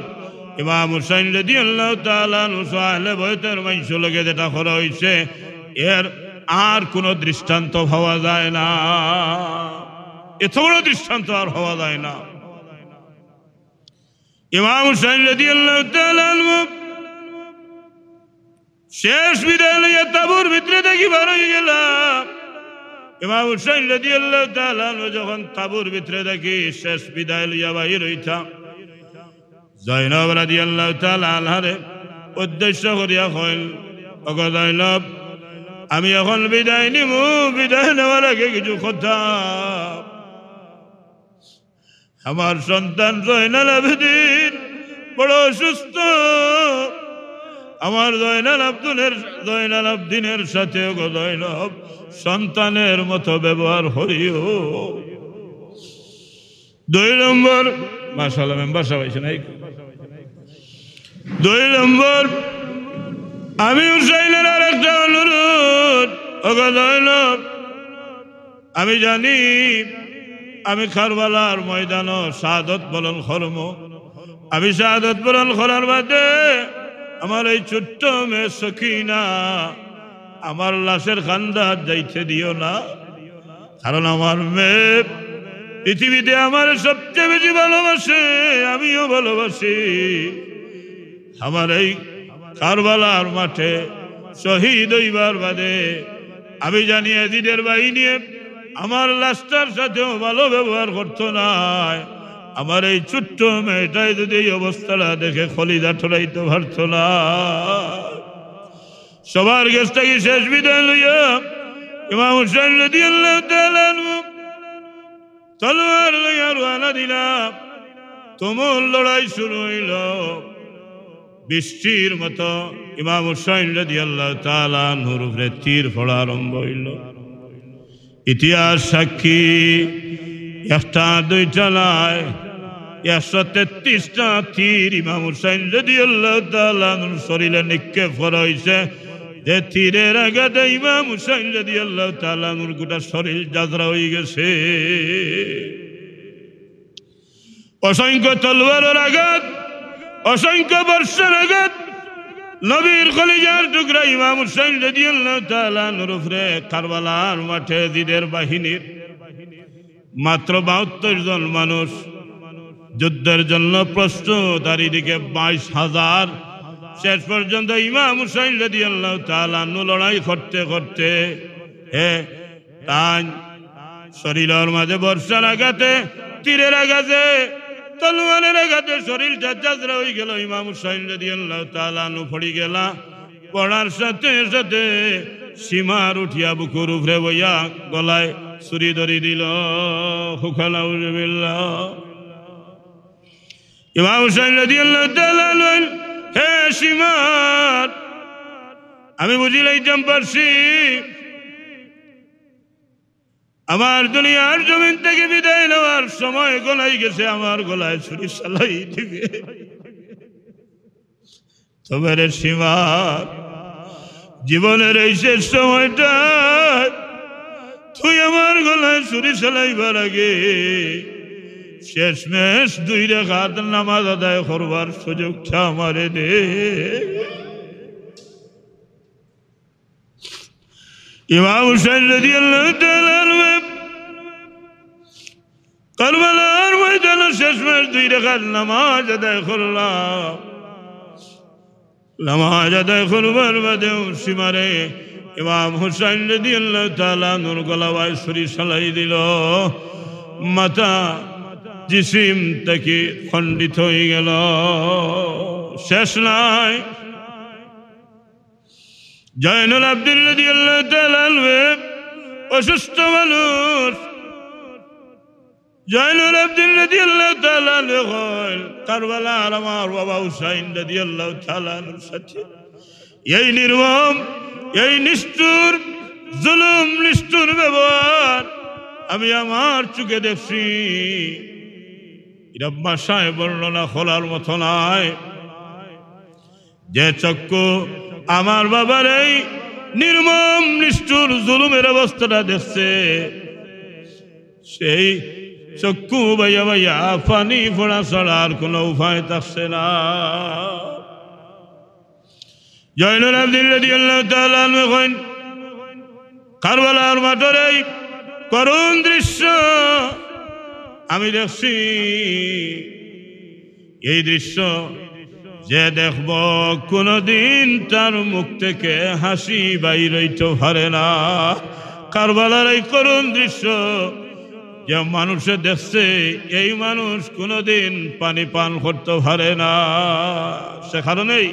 ইমাম হুসাইন রাদিয়াল্লাহু তাআলা আহলে বাইতের মানুষের লগে যেটা করা হয়েছে, এর আর কোনো দৃষ্টান্ত পাওয়া যায় না। এত বড় দৃষ্টান্ত আর পাওয়া যায় না। ইমাম হুসাইন রাদিয়াল্লাহু তাআলা শেষ বিদায় লইয়া তাবুর ভিতরে দেখি বার হয়ে গেলাম। ইমাম হুসাইন রাদিয়াল্লাহু তাআলা যখন তাবুর ভিতরে দেখি শেষ বিদায় লইয়া বাহির হইতাম, জয়নব রাদিয়াল্লাহু তাআলা আনহারে উদ্দেশ্য করিয়া কইল অগদাইলব আমি এখন বিদায় নিব বিদায় নেওয়ার আগে কিছু কথা আমার সন্তান জয়নাল আবেদিন বড় অসুস্থ আমার জয়নাল আবদিনের সাথে গদাইলব সন্তানের মতো ব্যবহার করিও 2 নম্বর মাশাআল্লাহ মেম্বার সবাইছে নাই 2 নম্বর আমি হুসাইনের আরেকটা অনুরোধ গদাইলব আমি জানি আমি কারবালার ময়দান শাহাদত বরণ করব আমি শাহাদত বরণ করার বাদে আমার এই ছোট্ট মেয়ে সখিনা আমার লাশের খান্দাত যাইতে দিও না কারণ আমার মেয়ে পৃথিবীতে আমার সবচেয়ে বেশি ভালোবাসে আমিও ভালোবাসি আমার এই কারবালার মাঠে শহীদ হইবার বাদে আমি জানি এজিদের বাহিনী আমার লাশটার সাথেও ভালো ব্যবহার করতো না আমার এই ছোট্ট মেয়েটাই যদি এই অবস্থাটা দেখে খলিদা ঠলাইতে পারতো না সবার কাছটাকে শেষ বিদায় লইয়া ইমাম হুসাইন রাদিয়াল্লাহু তাআলা তলোয়ার লইয়া রওনা দিলাম তুমুল লড়াই শুরু হইল বৃষ্টির মতো ইমাম হুসাইন রাদিয়াল্লাহু তাআলা নূর উপরে তীর ফোড়া আরম্ভ হইল ইতিহাস সাক্ষী 1-2 নয় 133টা তীর ইমাম হুসাইন রাদিয়াল্লাহু তাআলা শরীরে নিক্ষেপ করা হইছে যে তীরের আঘাতে ইমাম হুসাইন রাদিয়াল্লাহু তাআলা গোটা শরীর জাজরা হয়ে গেছে অসংখ্য তলোয়ারের আঘাত অসংখ্য বর্ষার আঘাত নবীর কলিজার টুকরা ইমাম হুসাইন রাদিয়াল্লাহু তাআলা উপরে কারবালার মাঠে জিদের বাহিনীর মাত্র 72 জন মানুষ যুদ্ধের জন্য প্রস্তুত আর এদিকে 22,000 শেষ পর্যন্ত ইমাম হুসাইন রাদিয়াল্লাহু তাআলা লড়াই করতে করতে শরীরের মাঝে বর্ষার আঘাতে তীরের আঘাতে তলোয়ারের আঘাতে শরীরটা জাজরা হয়ে গেল ইমাম হুসাইন রাদিয়াল্লাহু তাআলা পড়ে গেল পড়ার সাথে সাথে সীমার উঠিয়া বুকুর উপরে বইয়া গলায় ছুরি ধরি দিল হুকালাউযুবিল্লাহ ইমাম হুসাইন রাদিয়াল্লাহু তাআলা হে সীমার আমি বুঝিলাইতাম পারছি আমার দুনিয়ার জমিন থেকে বিদায় নেওয়ার সময় গলাই গেছে আমার গলায় ছুরি চালাই দিবে তবে রে সীমার জীবনের এই শেষ সময়টা তুই আমার গলায় ছুরি চালাইবার আগে শেষমেশ 2 রাকাত নামাজ আদায় করবার সুযোগটা আমারে দে ইমাম হুসাইন রাদিয়াল্লাহু তাআলা কারবালার ময়দানে শেষমেশ 2 রাকাত নামাজ আদায় করলাম নামাজ আদায় করবার বাদে সীমারে ইমাম হুসাইন রাদিয়াল্লাহু তাআলা নূর গলায় ছুরি চালাই দিল মাথা জিসিম থেকে খণ্ডিত হয়ে গেল শেষ নাই জয়নুল আবদিন রাদিয়াল্লাহু তাআলা অসুস্থ মানুষ জয়নুল আবদিন রাদিয়াল্লাহু তাআলা কারবালার আমার বাবা হুসাইন রাদিয়াল্লাহু তাআলা সাথে এই নির্মম এই নিষ্ঠুর জুলুম নিষ্ঠুর ব্যবহার আমি আমার চোখে দেখছি এটা ভাষায় বর্ণনা করার মতো নয় যে চক্ষু আমার বাবার এই নির্মম নিষ্ঠুর জুলুমের অবস্থাটা দেখছে সেই চক্ষু ভাইয়া ভাইয়া পানি ফোড়া ছাড়ার কোনো উপায় থাকছে না জয়নুল আবদিন রাদিয়াল্লাহু তাআলা কইন কারবালার মাঠের এই করুণ দৃশ্য আমি দেখছি এই দৃশ্য যে দেখব কোনদিন তার মুখ থেকে হাসি বাইর হইতে পারে না কারবালার এই করুণ দৃশ্য যে মানুষে দেখছে এই মানুষ কোনদিন পানি পান করতে পারে না সে কারণেই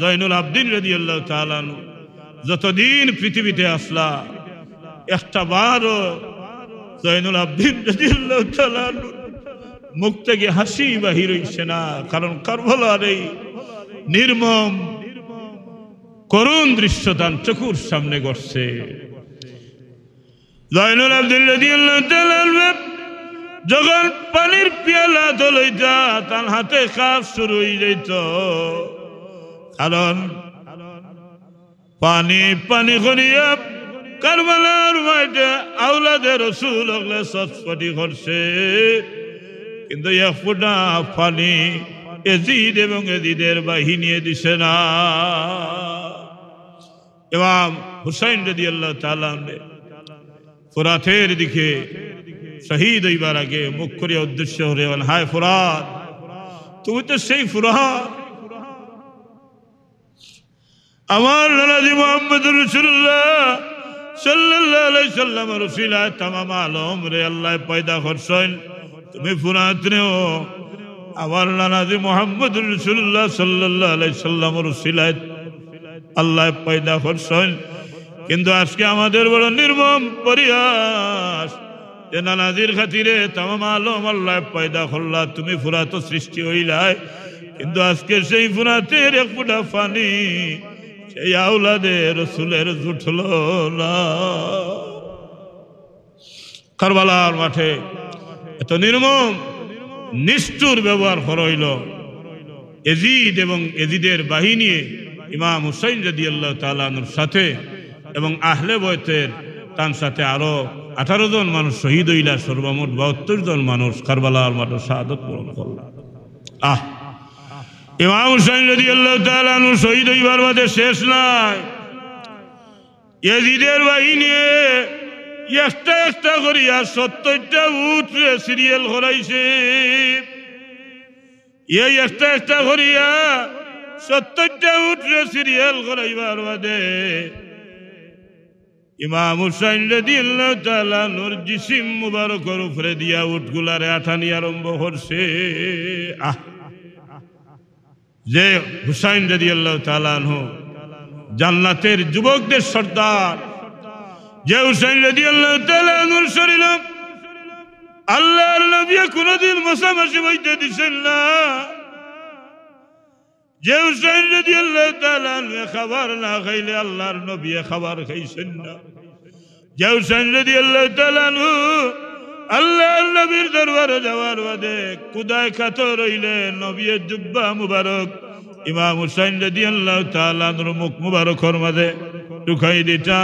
জয়নুল আবদিন রাদিয়াল্লাহু তাআলা আনহু যতদিন পৃথিবীতে আসলা একটা বারও জয়নুল আবদিন রাদিয়াল্লাহু তাআলা আনহু মুখ থেকে হাসি বাহির হইছে না, কারণ কারবালার এই নির্মম করুণ দৃশ্য তার চোখের সামনে ঘটছে। জয়নুল আবদিন রাদিয়াল্লাহু তাআলা আনহু যখন পানির পেয়ালা লইতা তার হাতে কাজ শুরু হয়ে যেত, কারণ পানি পানি করিয়া কারবালার মাঠে আওলাদে রাসূল হলে সটফটি করছে, কিন্তু এক ফোঁটা পানি এজিদ এবং এজিদের বাহিনী দিছে না। ইমাম হুসাইন রাদিয়াল্লাহু তাআলা ফুরাতের দিকে শহীদ হইবার আগে মুখ করিয়া উদ্দেশ্য হলে হায় ফুরাত, তুমি তো সেই ফুরাত আমার নানাজি মুহাম্মদুর রাসূলুল্লাহ সাল্লাল্লাহু আলাইহি সাল্লামের ওসিলায় তামাম আলম রে আল্লাহ পয়দা করছেন, তুমি ফুরাত নেও আমার নানাজি মুহাম্মদুর রাসূলুল্লাহ সাল্লাল্লাহু আলাইহি সাল্লামের ওসিলায় আল্লাহ পয়দা করছেন। কিন্তু আজকে আমাদের বড় নির্মম পরিহাস যে নানাজির খাতিরে তামাম আলম আল্লাহ পয়দা করলা, তুমি ফুরাত সৃষ্টি হইলাই, কিন্তু আজকে সেই ফুরাতের এক ফোঁটা পানি সেই আওলাদে রাসূলের জুটল না। কারবালার মাঠে এত নির্মম নিষ্ঠুর ব্যবহার করা হইল এজিদ এবং এজিদের বাহিনী ইমাম হুসাইন রাদিয়াল্লাহু তাআলা আনহুর সাথে এবং আহলে বয়তের তার সাথে আরো 18 জন মানুষ শহীদ হইলা, সর্বমোট 72 জন মানুষ কারবালার মাঠে শাহাদাত বরণ করল। ইমাম হুসাইন রাদিয়াল্লাহু তাআলা আনহু শহীদ হইবার বাদে শেষ নাই, ইয়াজিদের বাহিনী একটা একটা করিয়া 70টা উট সিরিয়াল করাইছে। এই একটা একটা করিয়া 70টা উট সিরিয়াল করাইবার বাদে ইমাম হুসাইন রাদিয়াল্লাহু তাআলা আনহুর জিসিম মুবারকের উপরে দিয়া উটগুলারে আঠানি আরম্ভ করছে। যে হুসাইন রাদিয়াল্লাহু তাআলা আনহু জান্নাতের যুবকদের সর্দার, যে হুসাইন রাদিয়াল্লাহু তাআলা আনহুর শরীর আল্লাহর নবী কোনদিন মশামাশি বইতে দিছেন না, যে হুসাইন রাদিয়াল্লাহু তাআলা আনহু খাবার না খাইলে আল্লাহর নবী খাবার খাইছেন না, যে হুসাইন রাদিয়াল্লাহু তাআলা আনহু আল্লাহর নবীর দরবারে যাওয়ার বাদে কুদায় কাতর হইলে নবীর জুব্বা মুবারক ইমাম হুসাইন রাদিয়াল্লাহু তাআলা আনহুর মুখ মুবারকের মাঝে ঢুকাই দিতা,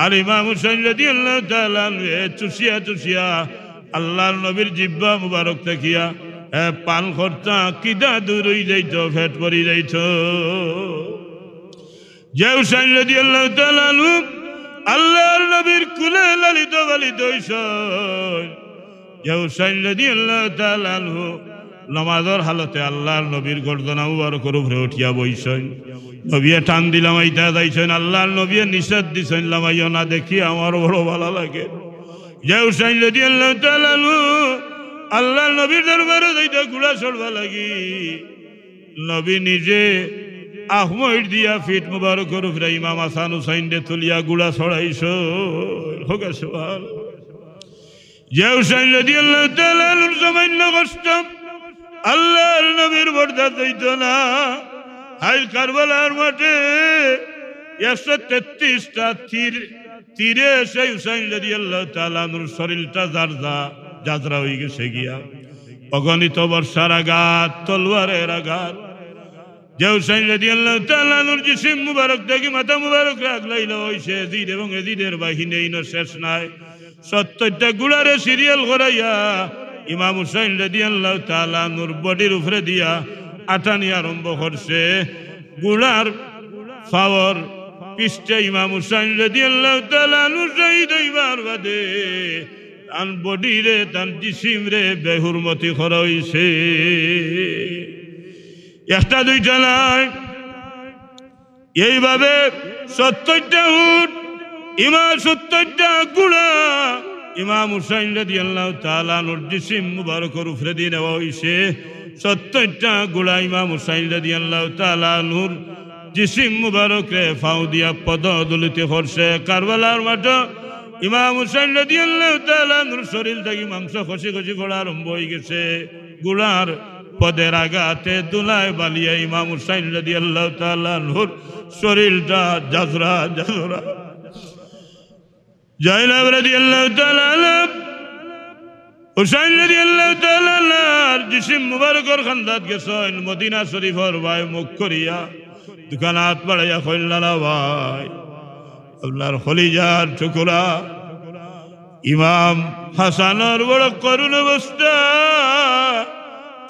আর ইমাম হুসাইন রাদিয়াল্লাহু তাআলা আনহু চুষিয়া চুষিয়া আল্লাহর নবীর জিব্বা মুবারক দেখিয়া পান খরচা কিদা দূর হয়ে যাইত, ফেট পরি যাইত। যে হুসাইন রাদিয়াল্লাহু তাআলা আনহু আল্লাহর নবীর কুলে লালিত পালিত হইছেন, যে হুসাইন রাদিয়াল্লাহু তাআলা আনহু নামাজের হালতে আল্লাহর নবীর গর্দনা মুবারকের উপরে উঠিয়া বইছেন, নবী টান দিলাম আইতা যাইছেন, আল্লাহর নবী নিষেধ দিছেন লামাইও না, দেখি আমার বড় ভালো লাগে। যে হুসাইন রাদিয়াল্লাহু তাআলা আনহু আল্লাহর নবীর দরবারে যাইতে গুড়া ছড়বা লাগি, নবী নিজে আহমদ দিয়া ফিট মুবারকের উপরে ইমাম হাসান হুসাইন দে তুলিয়া গুড়া ছড়াইছ। যে হুসাইন রাদিয়াল্লাহু তাআলা আনহুর সামান্য কষ্ট আল্লাহর নবীর বরদাস্ত হইত না, হাই কারবালার মাঠে 133টা তীরে সেই হুসাইন রাদিয়াল্লাহু তাআলা আনহুর শরীরটা যাজরা হয়ে গেছে গিয়া, অগণিত বর্ষার আঘাত, তলোয়ারের আঘাত। যে হুসাইন রাদিয়াল্লাহু তাআলা আনহুর জিসিম মুবারক দেখি মাথা মুবারক আগলাইল হইছে এজিদ এবং এজিদের বাহিনী শেষ নাই, 70টা গুড়ারে সিরিয়াল করাইয়া ইমাম হুসাইন রাদিয়াল্লাহু তাআলা আনহুর বডির উপরে দিয়া আটানি আরম্ভ করছে। গুড়ার পাওয়ার পিষ্টে ইমাম হুসাইন রাদিয়াল্লাহু তাআলা আনহু শহীদ হইবার বাদে তান বডি রে তান জিসিম রে বেহুরমতি করা হইছে। একটা দুইটা নাই, এইভাবে 70টা উট ইমাম 70টা গুড়া ইমাম হুসাইন রাদিয়াল্লাহু তাআলা আনহুর জিসিম মুবারকের উপরে দিয়ে নেওয়া হইছে 70টা গোলা ইমাম হুসাইন রাদিয়াল্লাহু তাআলা আনহুর জিসিম মুবারকে ফাউ দিয়া পদদলিতে করছে কারবালার মাঠে ইমাম হুসাইন রাদিয়াল্লাহু তাআলা আনহুর শরীর থেকে মাংস খসি খসি পড়া আরম্ভ হয়ে গেছে গোলার পদের আঘাতে দুলায় বালিয়া ইমাম হুসাইন রাদিয়াল্লাহু তাআলা আনহুর শরীরটা জাজরা জাজরা জাইনাব রাদিয়াল্লাহু তাআলা হুসাইন রাদিয়াল্লাহু তাআলা জিসিম মুবারকের খান্দাত গেছেন মদিনা শরীফের ভাই মুখ করিয়া দোকানাত বাড়াইয়া কইলা ভাই আপনার খলিজার টুকরা ইমাম হাসানের বড় করুণ অবস্থা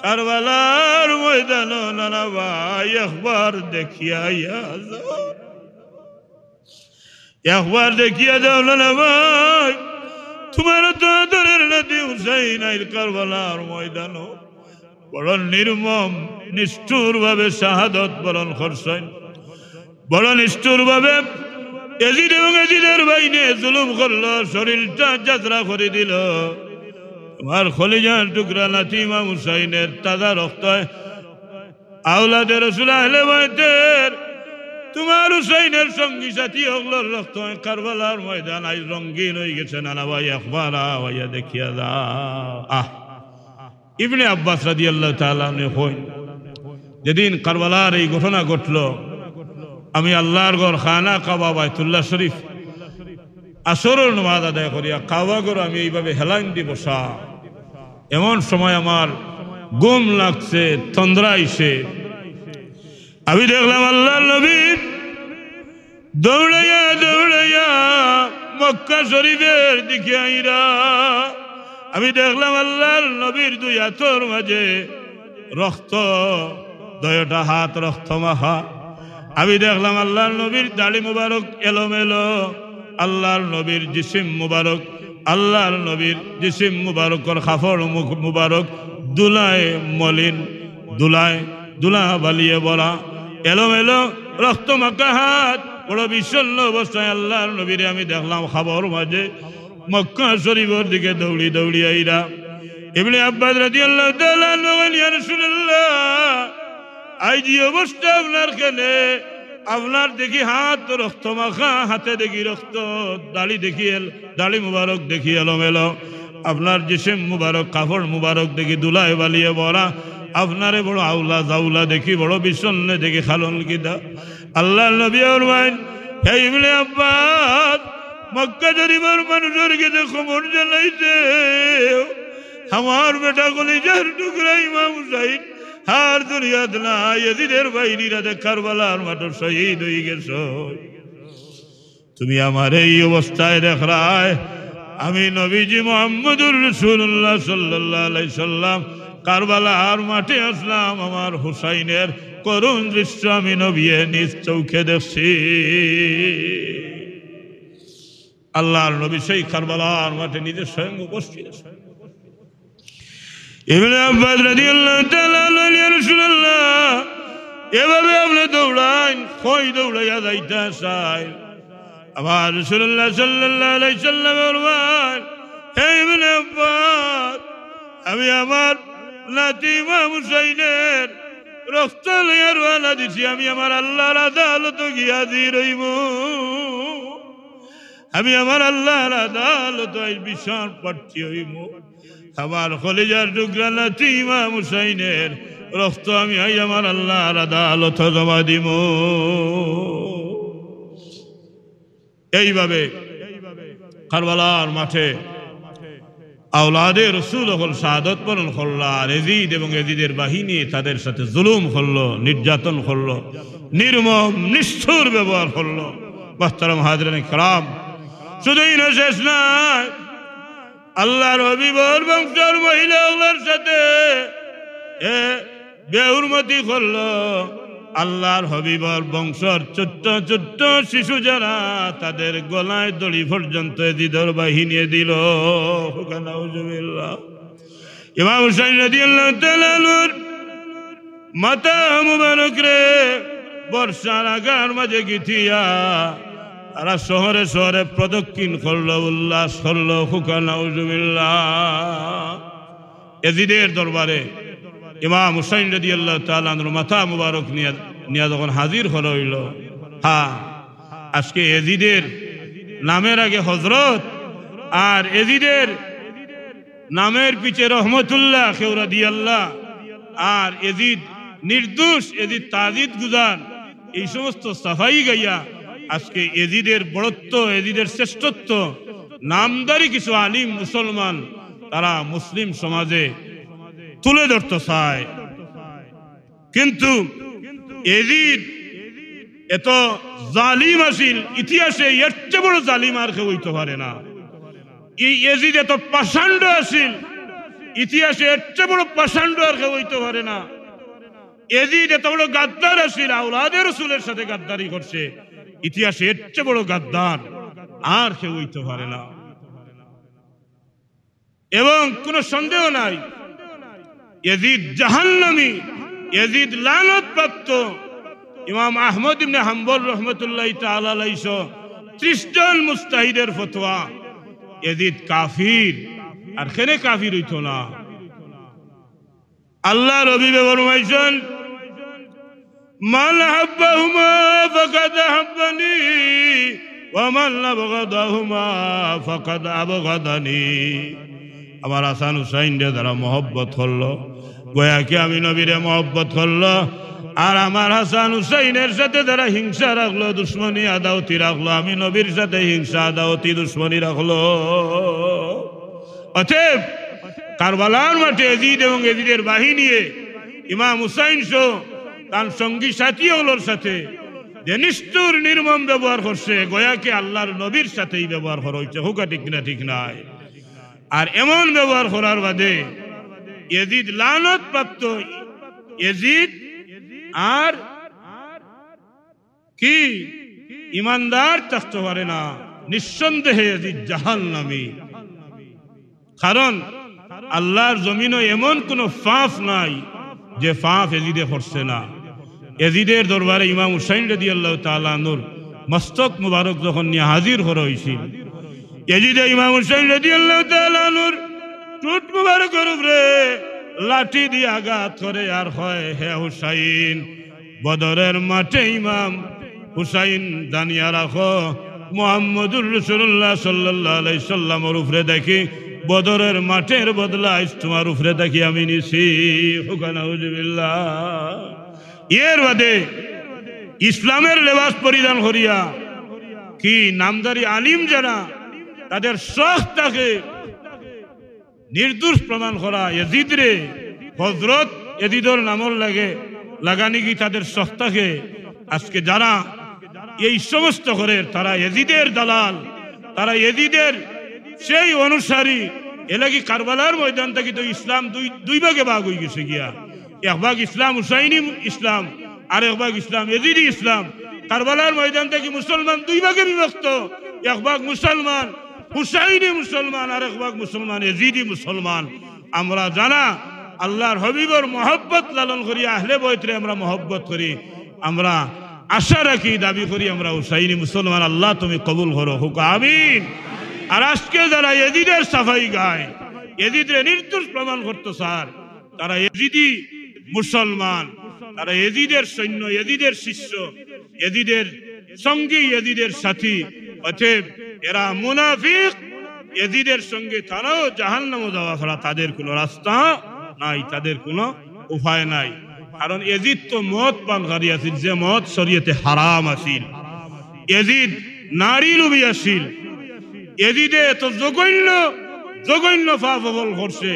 কারবালার ময়দান নানা ভাই একবার দেখিয়া যাও একবার দেখিয়া যাও নানা ভাই তোমার তো আদরের নাতি হুসাইন আইল কারবালার ময়দান বড় নির্মম নিষ্ঠুর ভাবে শাহাদত বরণ করছেন বড় নিষ্ঠুর ভাবে এজিদ এবং এজিদের বাইনে জুলুম করলো শরীরটা যাত্রা করে দিল তোমার খলিজার টুকরা নাতি ইমাম হুসাইনের তাজা রক্ত আওলাদে রাসূল আহলে বাইতের তোমার হুসাইনের সঙ্গী সাথী হগলোর রক্ত কারবালার ময়দান আজ রঙ্গিন হয়ে গেছে নানা ভাই একবার ভাইয়া দেখিয়া যাও ইবনে আব্বাস রাদিয়াল্লাহু তাআলা কইন যেদিন কারবালার এই ঘটনা ঘটল আমি আল্লাহর ঘর খানা কাবা বাইতুল্লাহ শরীফ আসরের নামাজ আদায় করিয়া কাবা ঘর আমি এইভাবে হেলাইন দি বসা এমন সময় আমার ঘুম লাগছে তন্দ্রা আইছে আমি দেখলাম আল্লাহর নবী দৌড়াইয়া দৌড়াইয়া মক্কা শরীফের দিকে আইরা আমি দেখলাম আল্লাহর নবীর দুই হাতের মাঝে রক্ত দয়টা হাত রক্ত মাখা আমি দেখলাম আল্লাহর নবীর দাড়ি মুবারক এলোমেলো আল্লাহর নবীর জিসিম মুবারক আল্লাহর নবীর জিসিম মুবারকর কাপড় মুবারক দুলায় মলিন দুলা বালিয়ে বলা এলোমেলো রক্ত মাখা হাত বড় বিষণ্ণ অবস্থায় আল্লাহর নবীরে আমি দেখলাম খাবার মাঝে মক্কা শরীফের দিকে দৌড়ি দৌড়ি আইরা ইবনে আব্বাস রাদিয়াল্লাহু তাআলা ইয়া রাসূলুল্লাহ আজ এই অবস্থা আপনার কেনে আপনার দেখি হাত রক্ত মাখা হাতে দেখি রক্ত দাড়ি মুবারক দেখি এলোমেলো আপনার জিসিম মুবারক কাপড় মুবারক দেখি দুলায় বালিয়ে ভরা আপনারে বড় আউলা জাউলা দেখি বড় বিষণ্ণ দেখি খালন কিদা আল্লাহর নবী ফরমাইন হে ইবনে আব্বাস মক্কা শরীফের মানুষের কাছে খবর জানাইতে আমার বেটা কলিজার টুকরা ইমাম হুসাইন আর দুনিয়াত না ইয়াজিদের বাইরিরা কারবালার মাঠে শহীদ হয়ে গেছে তুমি আমার এই অবস্থায় দেখরায় আমি নবীজি মুহাম্মদুর রাসূলুল্লাহ সাল্লাল্লাহু আলাইহি সাল্লাম কারবালার মাঠে আসলাম আমার হুসাইনের করুণ দৃশ্য আমি নবী নিজ চোখে দেখছি আল্লাহর নবী সেই কারবালার মাঠে নিজে স্বয়ং উপস্থিত আছেন ইবনে আব্বাস রাদিয়াল্লাহু তাআলা ইয়া রাসূলুল্লাহ এভাবে আপনি দৌড়ান কই দৌড়াইয়া যাইতা চাই আমার রাসূলুল্লাহ সাল্লাল্লাহু আলাইহি সাল্লাম ফরমান হে ইবনে আব্বাস আমি আমার নাতি ইমাম হুসাইনের রক্ত লইয়া রওনা দিছি আমি আমার আল্লাহর আদালতে গিয়া হাজির হইব আমি আমার আল্লাহর আদালতে বিচার প্রার্থী হইব আমার কলিজার টুকরা নাতি ইমাম হুসাইনের রক্ত আমি আমার আল্লাহর আদালতে জমা দিব এইভাবে কারবালার মাঠে আওলাদে রাসূল হল শাহাদত বরণ করল আর এজিদ এবং এজিদের বাহিনী তাদের সাথে জুলুম করলো নির্যাতন করলো নির্মম নিষ্ঠুর ব্যবহার করলো মুহতারাম হাজরানে কিরাম শুধুই না শেষ নাই আল্লাহর হাবিবের বংশের মহিলাগুলোর সাথে বেহুরমতি করলো আল্লাহর হাবিবের বংশের ছোট্ট ছোট্ট শিশু যারা তাদের গলায় দড়ি পর্যন্ত এজিদের বাহিনী দিল ইমাম হুসাইন রাদিয়াল্লাহু তাআলা আনহুর মাথা মুবারক রে বর্ষার আগার মাঝে গিথিয়া তারা শহরে শহরে প্রদক্ষিণ করলো, উল্লাস করলো, হুকা নাউজুবিল্লাহ। এজিদের দরবারে ইমাম হুসাইন রাদিয়াল্লাহু তাআলা আনহুর মাথা মুবারক নিয়ে যখন হাজির হইল, হ্যাঁ আজকে এজিদের নামের আগে হযরত আর এজিদের নামের পিছে রহমতুল্লাহ কেউ রাদিয়াল্লাহ, আর এজিদ নির্দোষ, এজিদ তাজিদ গুজার, এই সমস্ত সাফাই গাইয়া আজকে এজিদের বড়ত্ব, এজিদের শ্রেষ্ঠত্ব নামদারি কিছু আলিম মুসলমান তারা মুসলিম সমাজে তুলে ধরতে চায়। কিন্তু এজিদ এত জালিম আসিল, ইতিহাসে এর চেয়ে বড় জালিম আর কেউ হইতে পারে না। এই এজিদ এত পাষাণ্ড আসিল, ইতিহাসে এর চেয়ে বড় পাষাণ্ড আর কেউ হইতে পারে না। এজিদ এত বড় গাদ্দার আসিল, আওলাদে রাসূলের সাথে গাদ্দারি করছে, ইতিহাসে এর চেয়ে বড় গাদ্দার আর কেউ হইতে পারে না। এবং কোন সন্দেহ নাই এজিদ জাহান্নামী, এজিদ লানত প্রাপ্ত। ইমাম আহমদ ইবনে হাম্বল রাহমাতুল্লাহি তাআলা আলাইহি 30 জন মুজতাহিদের ফতোয়া এজিদ কাফির, আর কেনে কাফির হইতো না। আল্লাহ নবী ফরমাইছেন মান হাব্বাহুমা ফাকাদ হাব্বানি ওয়া মান আবগাদাহুমা ফাকাদ আবগাদানি। আমার হাসান হুসাইন রে যারা মহব্বত করলো, গোয়া কি আমি নবীরে মহব্বত করলো, আর আমার হাসান হুসাইনের সাথে যারা হিংসা রাখলো, দুশ্মনী আদাওতি রাখলো, আমি নবীর সাথে হিংসা আদাওতি দুশ্মনী রাখলো। অতএব কারবালার মাঠে এজিদ এবং এজিদের বাহিনী ইমাম হুসাইন সহ তার সঙ্গী সাথীগুলোর সাথে যে নিষ্ঠুর নির্মম ব্যবহার করছে, গোয়াকে আল্লাহর নবীর সাথেই ব্যবহার করা হয়েছে। হুকা ঠিক না? ঠিক নাই। আর এমন ব্যবহার করার বাদে এজিদ লানত প্রাপ্ত, এজিদ আর কি ইমানদার থাকতে পারে না, নিঃসন্দেহে এজিদ জাহান্নামী। কারণ আল্লাহর জমিনে এমন কোন পাপ নাই যে পাপ এজিদে করছে না। এজিদের দরবারে ইমাম হুসাইন রাদিয়াল্লাহু তাআলা আনহুর মস্তক মুবারক যখন নিয়ে হাজির করা হয়েছিল, এজিদে ইমাম হুসাইন রাদিয়াল্লাহু তাআলা আনহুর টুট মুবারকের উপরে লাঠি দিয়ে আঘাত করে আর হয়, হে হুসাইন, বদরের মাঠে ইমাম হুসাইন জানিয়া রাখো মুহাম্মদুর রাসূলুল্লাহ সাল্লাল্লাহু আলাইহি সাল্লামের উপরে দেখি বদরের মাঠের বদলা তোমার উপরে দেখি আমি নিছি। নাউজুবিল্লাহ। এর বাদে ইসলামের লেবাস পরিধান করিয়া কি নামদারি আলিম যারা তাদের শখ তাকে নির্দোষ প্রমাণ করা, এজিদ রে হযরত এজিদর নামর লাগে লাগানি কি তাদের শখ তাকে আজকে যারা এই সমস্ত করে তারা এজিদের দালাল, তারা এজিদের সেই অনুসারী। এলাকি কারবালার ময়দান থেকে তো ইসলাম দুই ভাগে ভাগ হয়ে গেছে গিয়া, এক ভাগ ইসলাম হুসাইনি ইসলাম, আর এক ভাগ ইসলাম এজিদি ইসলাম। কারবালার ময়দান থেকে মুসলমান দুই ভাগে বিভক্ত, এক ভাগ মুসলমান হুসাইনি মুসলমান, আর এক ভাগ মুসলমান এজিদি মুসলমান। আমরা জানা আল্লাহর হাবিবর মহব্বত লালন করি, আহলে বয়তরে আমরা মহব্বত করি, আমরা আশা রাখি, দাবি করি আমরা হুসাইনি মুসলমান। আল্লাহ তুমি কবুল করো, হুকা আমিন। আর আজকে যারা এজিদের সাফাই গায়, এজিদের নির্দোষ প্রমাণ করতো স্যার, তারা এজিদি মুসলমান, তারা এজিদের সৈন্য, এজিদের শিষ্য, এজিদের সঙ্গী, এজিদের সাথী। অতএব এরা মুনাফিক, এজিদের সঙ্গে তারাও জাহান্নামে যাওয়া ছাড়া তাদের কোনো রাস্তা নাই, তাদের কোনো উপায় নাই। কারণ এজিদ তো মদ পানকারী আছিল, যে মদ শরীয়তে হারাম আছিল। এজিদ নারী লোভী আছিল। এজিদে তো জঘন্য পাপ করছে,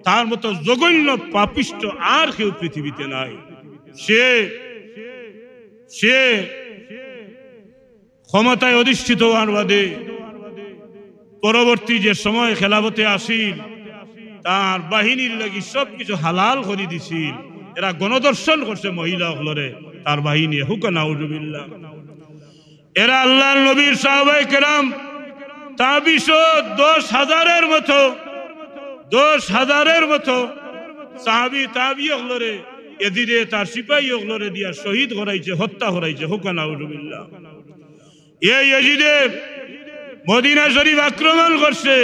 তার মতো জঘন্য পাপিষ্ট আর কেউ পৃথিবীতে নাই। সে ক্ষমতায় অধিষ্ঠিত হওয়ার বাদে পরবর্তী যে সময় খেলাফতে আসিল, তার বাহিনীর লাগি সবকিছু হালাল করে দিছিল। এরা গণদর্শন করছে মহিলা হলরে তার বাহিনী। হুকা নাউজুবিল্লাহ। এরা আল্লাহর নবীর সাহাবায়ে কেরাম তাবিশো 10,000-এর মতো সাহাবী তাবি হলরে এদিরে তার সিপাহী হলরে দিয়া শহীদ করাইছে, হত্যা করাইছে। হুকা নাউজুবিল্লাহ। এই ইয়াজিদে মদিনা শরীফ আক্রমণ করছে,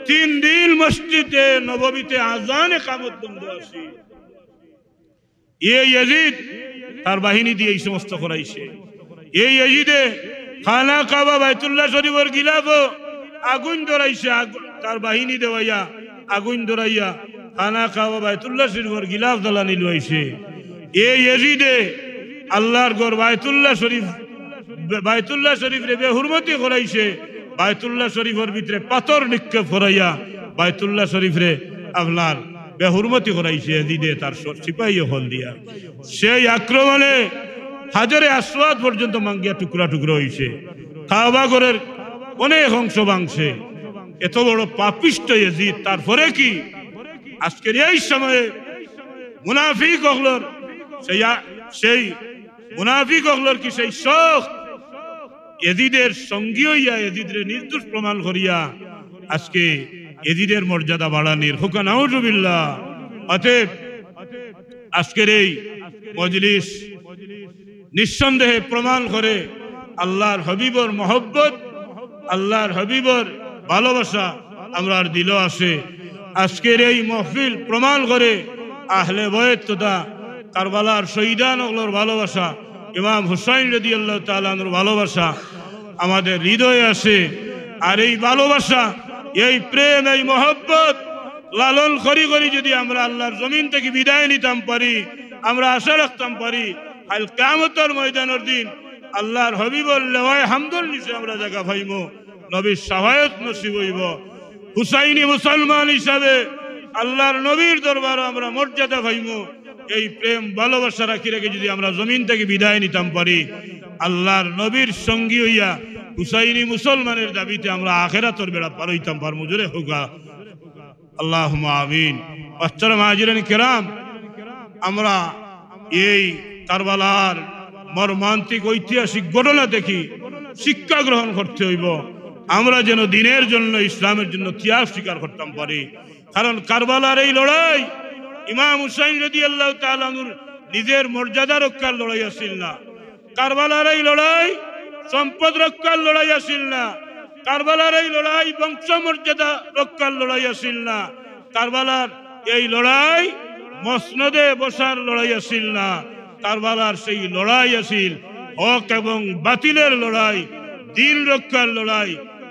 3 দিন মসজিদে নববীতে আজান ইকামত বন্ধ আছে। এই ইয়াজিদ তার বাহিনী দিয়ে এই সমস্ত করাইছে। এই ইয়াজিদে খানা কাবা বাইতুল্লাহ শরীফের গিলাফ আগুন ধরাইছে, তার বাহিনী দেওয়াইয়া আগুন ধরাইয়া খানা কাবা বাইতুল্লাহ শরীফের গিলাফ জ্বালানি লইছে। এই ইয়াজিদে আল্লাহর ঘর বাইতুল্লাহ শরীফ রে বেহুরমতি করাইছে, বাইতুল্লাহ শরীফের ভিতরে পাথর নিক্ষেপ করাইয়া বাইতুল্লাহ শরীফ রে আপনার বেহুরমতি করাইছে ইয়াজিদে তার সিপাহী হল দিয়া। সেই আক্রমণে হাজারে আসওয়াদ পর্যন্ত মাঙ্গিয়া টুকরা টুকরা হইছে, কাবা ঘরের অনেক অংশ ভাঙছে। এত বড় পাপিষ্ট ইয়াজিদ, তারপরে কি আজকের এই সময়ে মুনাফিক হলর সেই মুনাফিক হলর কি সেই শখ ইয়াজিদের সঙ্গী হইয়া ইয়াজিদের নির্দোষ প্রমাণ করিয়া আজকে ইয়াজিদের মর্যাদা বাড়ানির হুকা নাউজুবিল্লাহ। অতএব আজকের এই মজলিস নিঃসন্দেহে প্রমাণ করে আল্লাহর হবিবর মহব্বত, আল্লাহর হবিবর ভালোবাসা আমরার দিল আছে। আজকের এই মহফিল প্রমাণ করে আহলে বয়ত তথা কারবালার শহীদান ওগুলোর ভালোবাসা, ইমাম হুসাইন রাদিয়াল্লাহু তাআলা আনহুর ভালোবাসা আমাদের হৃদয়ে আছে। আর এই ভালোবাসা, এই প্রেম, এই মহব্বত লালন করি করি যদি আমরা আল্লাহর জমিন থেকে বিদায় নিতাম পারি, আমরা আশা রাখতাম পারি আল কিয়ামতের ময়দানের দিন আল্লাহর হবিবর লেওয়ায় হামদুল নিচে আমরা জায়গা পাইমু, নবীর শাফায়াত নসিব হইব। হুসাইনি মুসলমান হিসাবে আল্লাহর নবীর দরবারে আমরা মর্যাদা পাইমু। এই প্রেম ভালোবাসা রাখি রেখে যদি আমরা জমিন থেকে বিদায় নিতাম পারি, আল্লাহর নবীর সঙ্গী হইয়া হুসাইনি মুসলমানের দাবিতে আমরা আখিরাতের বেড়া পার হইতাম পারমু। জোরে হোকা আল্লাহুম্মা আমিন। মুহতারাম হাজিরান কিরাম, আমরা এই কারবালার মর্মান্তিক ঐতিহাসিক ঘটনা দেখি শিক্ষা গ্রহণ করতে হইব, আমরা যেন দিনের জন্য, ইসলামের জন্য ত্যাগ স্বীকার করতাম পারি। কারণ কারবালার এই লড়াই ইমাম হুসাইন রাদিয়াল্লাহু তাআলা আনহুর নিজের মর্যাদা রক্ষার লড়াই আসিল না, কারবালার এই লড়াই সম্পদ রক্ষার লড়াই আসিল না, কারবালার এই লড়াই বংশ মর্যাদা রক্ষার লড়াই আসিল না, কারবালার এই লড়াই মসনদে বসার লড়াই আসিল না, কারবালার সেই লড়াই আসিল হক এবং বাতিলের লড়াই, দিন রক্ষার লড়াই।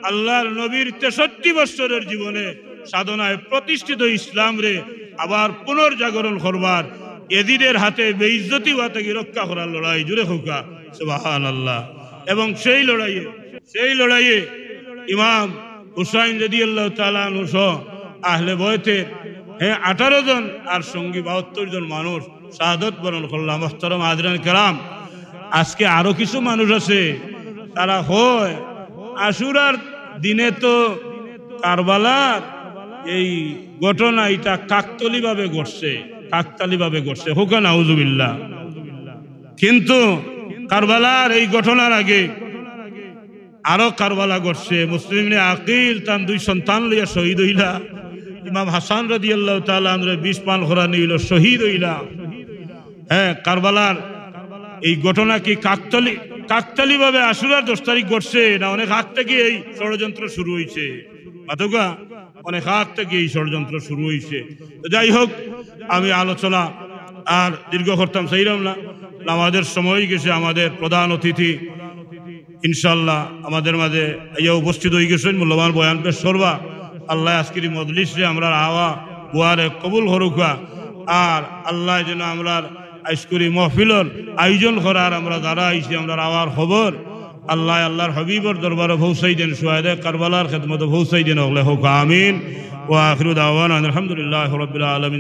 আল্লাহর নবীর 63 বছরের জীবনে সাধনায় প্রতিষ্ঠিত ইসলাম রে আবার পুনর্জাগরণ করবার, ইয়াজিদের হাতে বেইজ্জতি হওয়া থেকে রক্ষা করার লড়াই। জুড়ে হোকা সুবহানাল্লাহ। এবং সেই লড়াইয়ে ইমাম হুসাইন রাদিয়াল্লাহু তাআলা আনহু সহ আহলে বয়তের 18 জন আর সঙ্গী 72 জন মানুষ শাহাদত বরণ করলাম। মুহতারাম হাজিরান কিরাম, আজকে আরো কিছু মানুষ আছে তারা হয় আশুরার দিনে তো কারবালার এই ঘটনা এটা কাকতালীয়ভাবে ঘটছে, হুকা নাউজুবিল্লাহ। কিন্তু কারবালার এই ঘটনার আগে আরো কারবালা ঘটছে। মুসলিমে আকিল তার 2 সন্তান লইয়া শহীদ হইলা, ইমাম হাসান রাদিয়াল্লাহু তাআলা আনহু 20 পান খরা নিল শহীদ হইলা। কারবালার এই ঘটনা কি কাকতালীয়ভাবে আশুরার 10 তারিখ ঘটছে না অনেক আগ থেকে এই ষড়যন্ত্র শুরু হয়েছে? মাতোগা অনেক আগ থেকে এই ষড়যন্ত্র শুরু হয়েছে। যাই হোক, আমি আলোচনা আর দীর্ঘ করতাম চাইলাম না, আমাদের সময় গেছে। আমাদের প্রধান অতিথি ইনশাআল্লাহ আমাদের মাঝে ইয়া উপস্থিত হয়ে গেছেন, মূল্যবান বয়ান পেশ করবা। আল্লাহ আজকের মজলিসে আমরা আওয়া বুয়ারে কবুল হরুকা, আর আল্লাহ যেন আমরা আজকের মহফিলর আয়োজন করার আমরা যারা আইছি আমরা আওয়ার খবর আল্লাহ আল্লাহর হবিবর দরবারে পৌঁছাই দেন, শুহাদে কারবালার খেদমতে পৌঁছাই দেন। হোক আমিন। ওয়া আখিরু দাওয়ানা আলহামদুলিল্লাহি রাব্বিল আলামিন।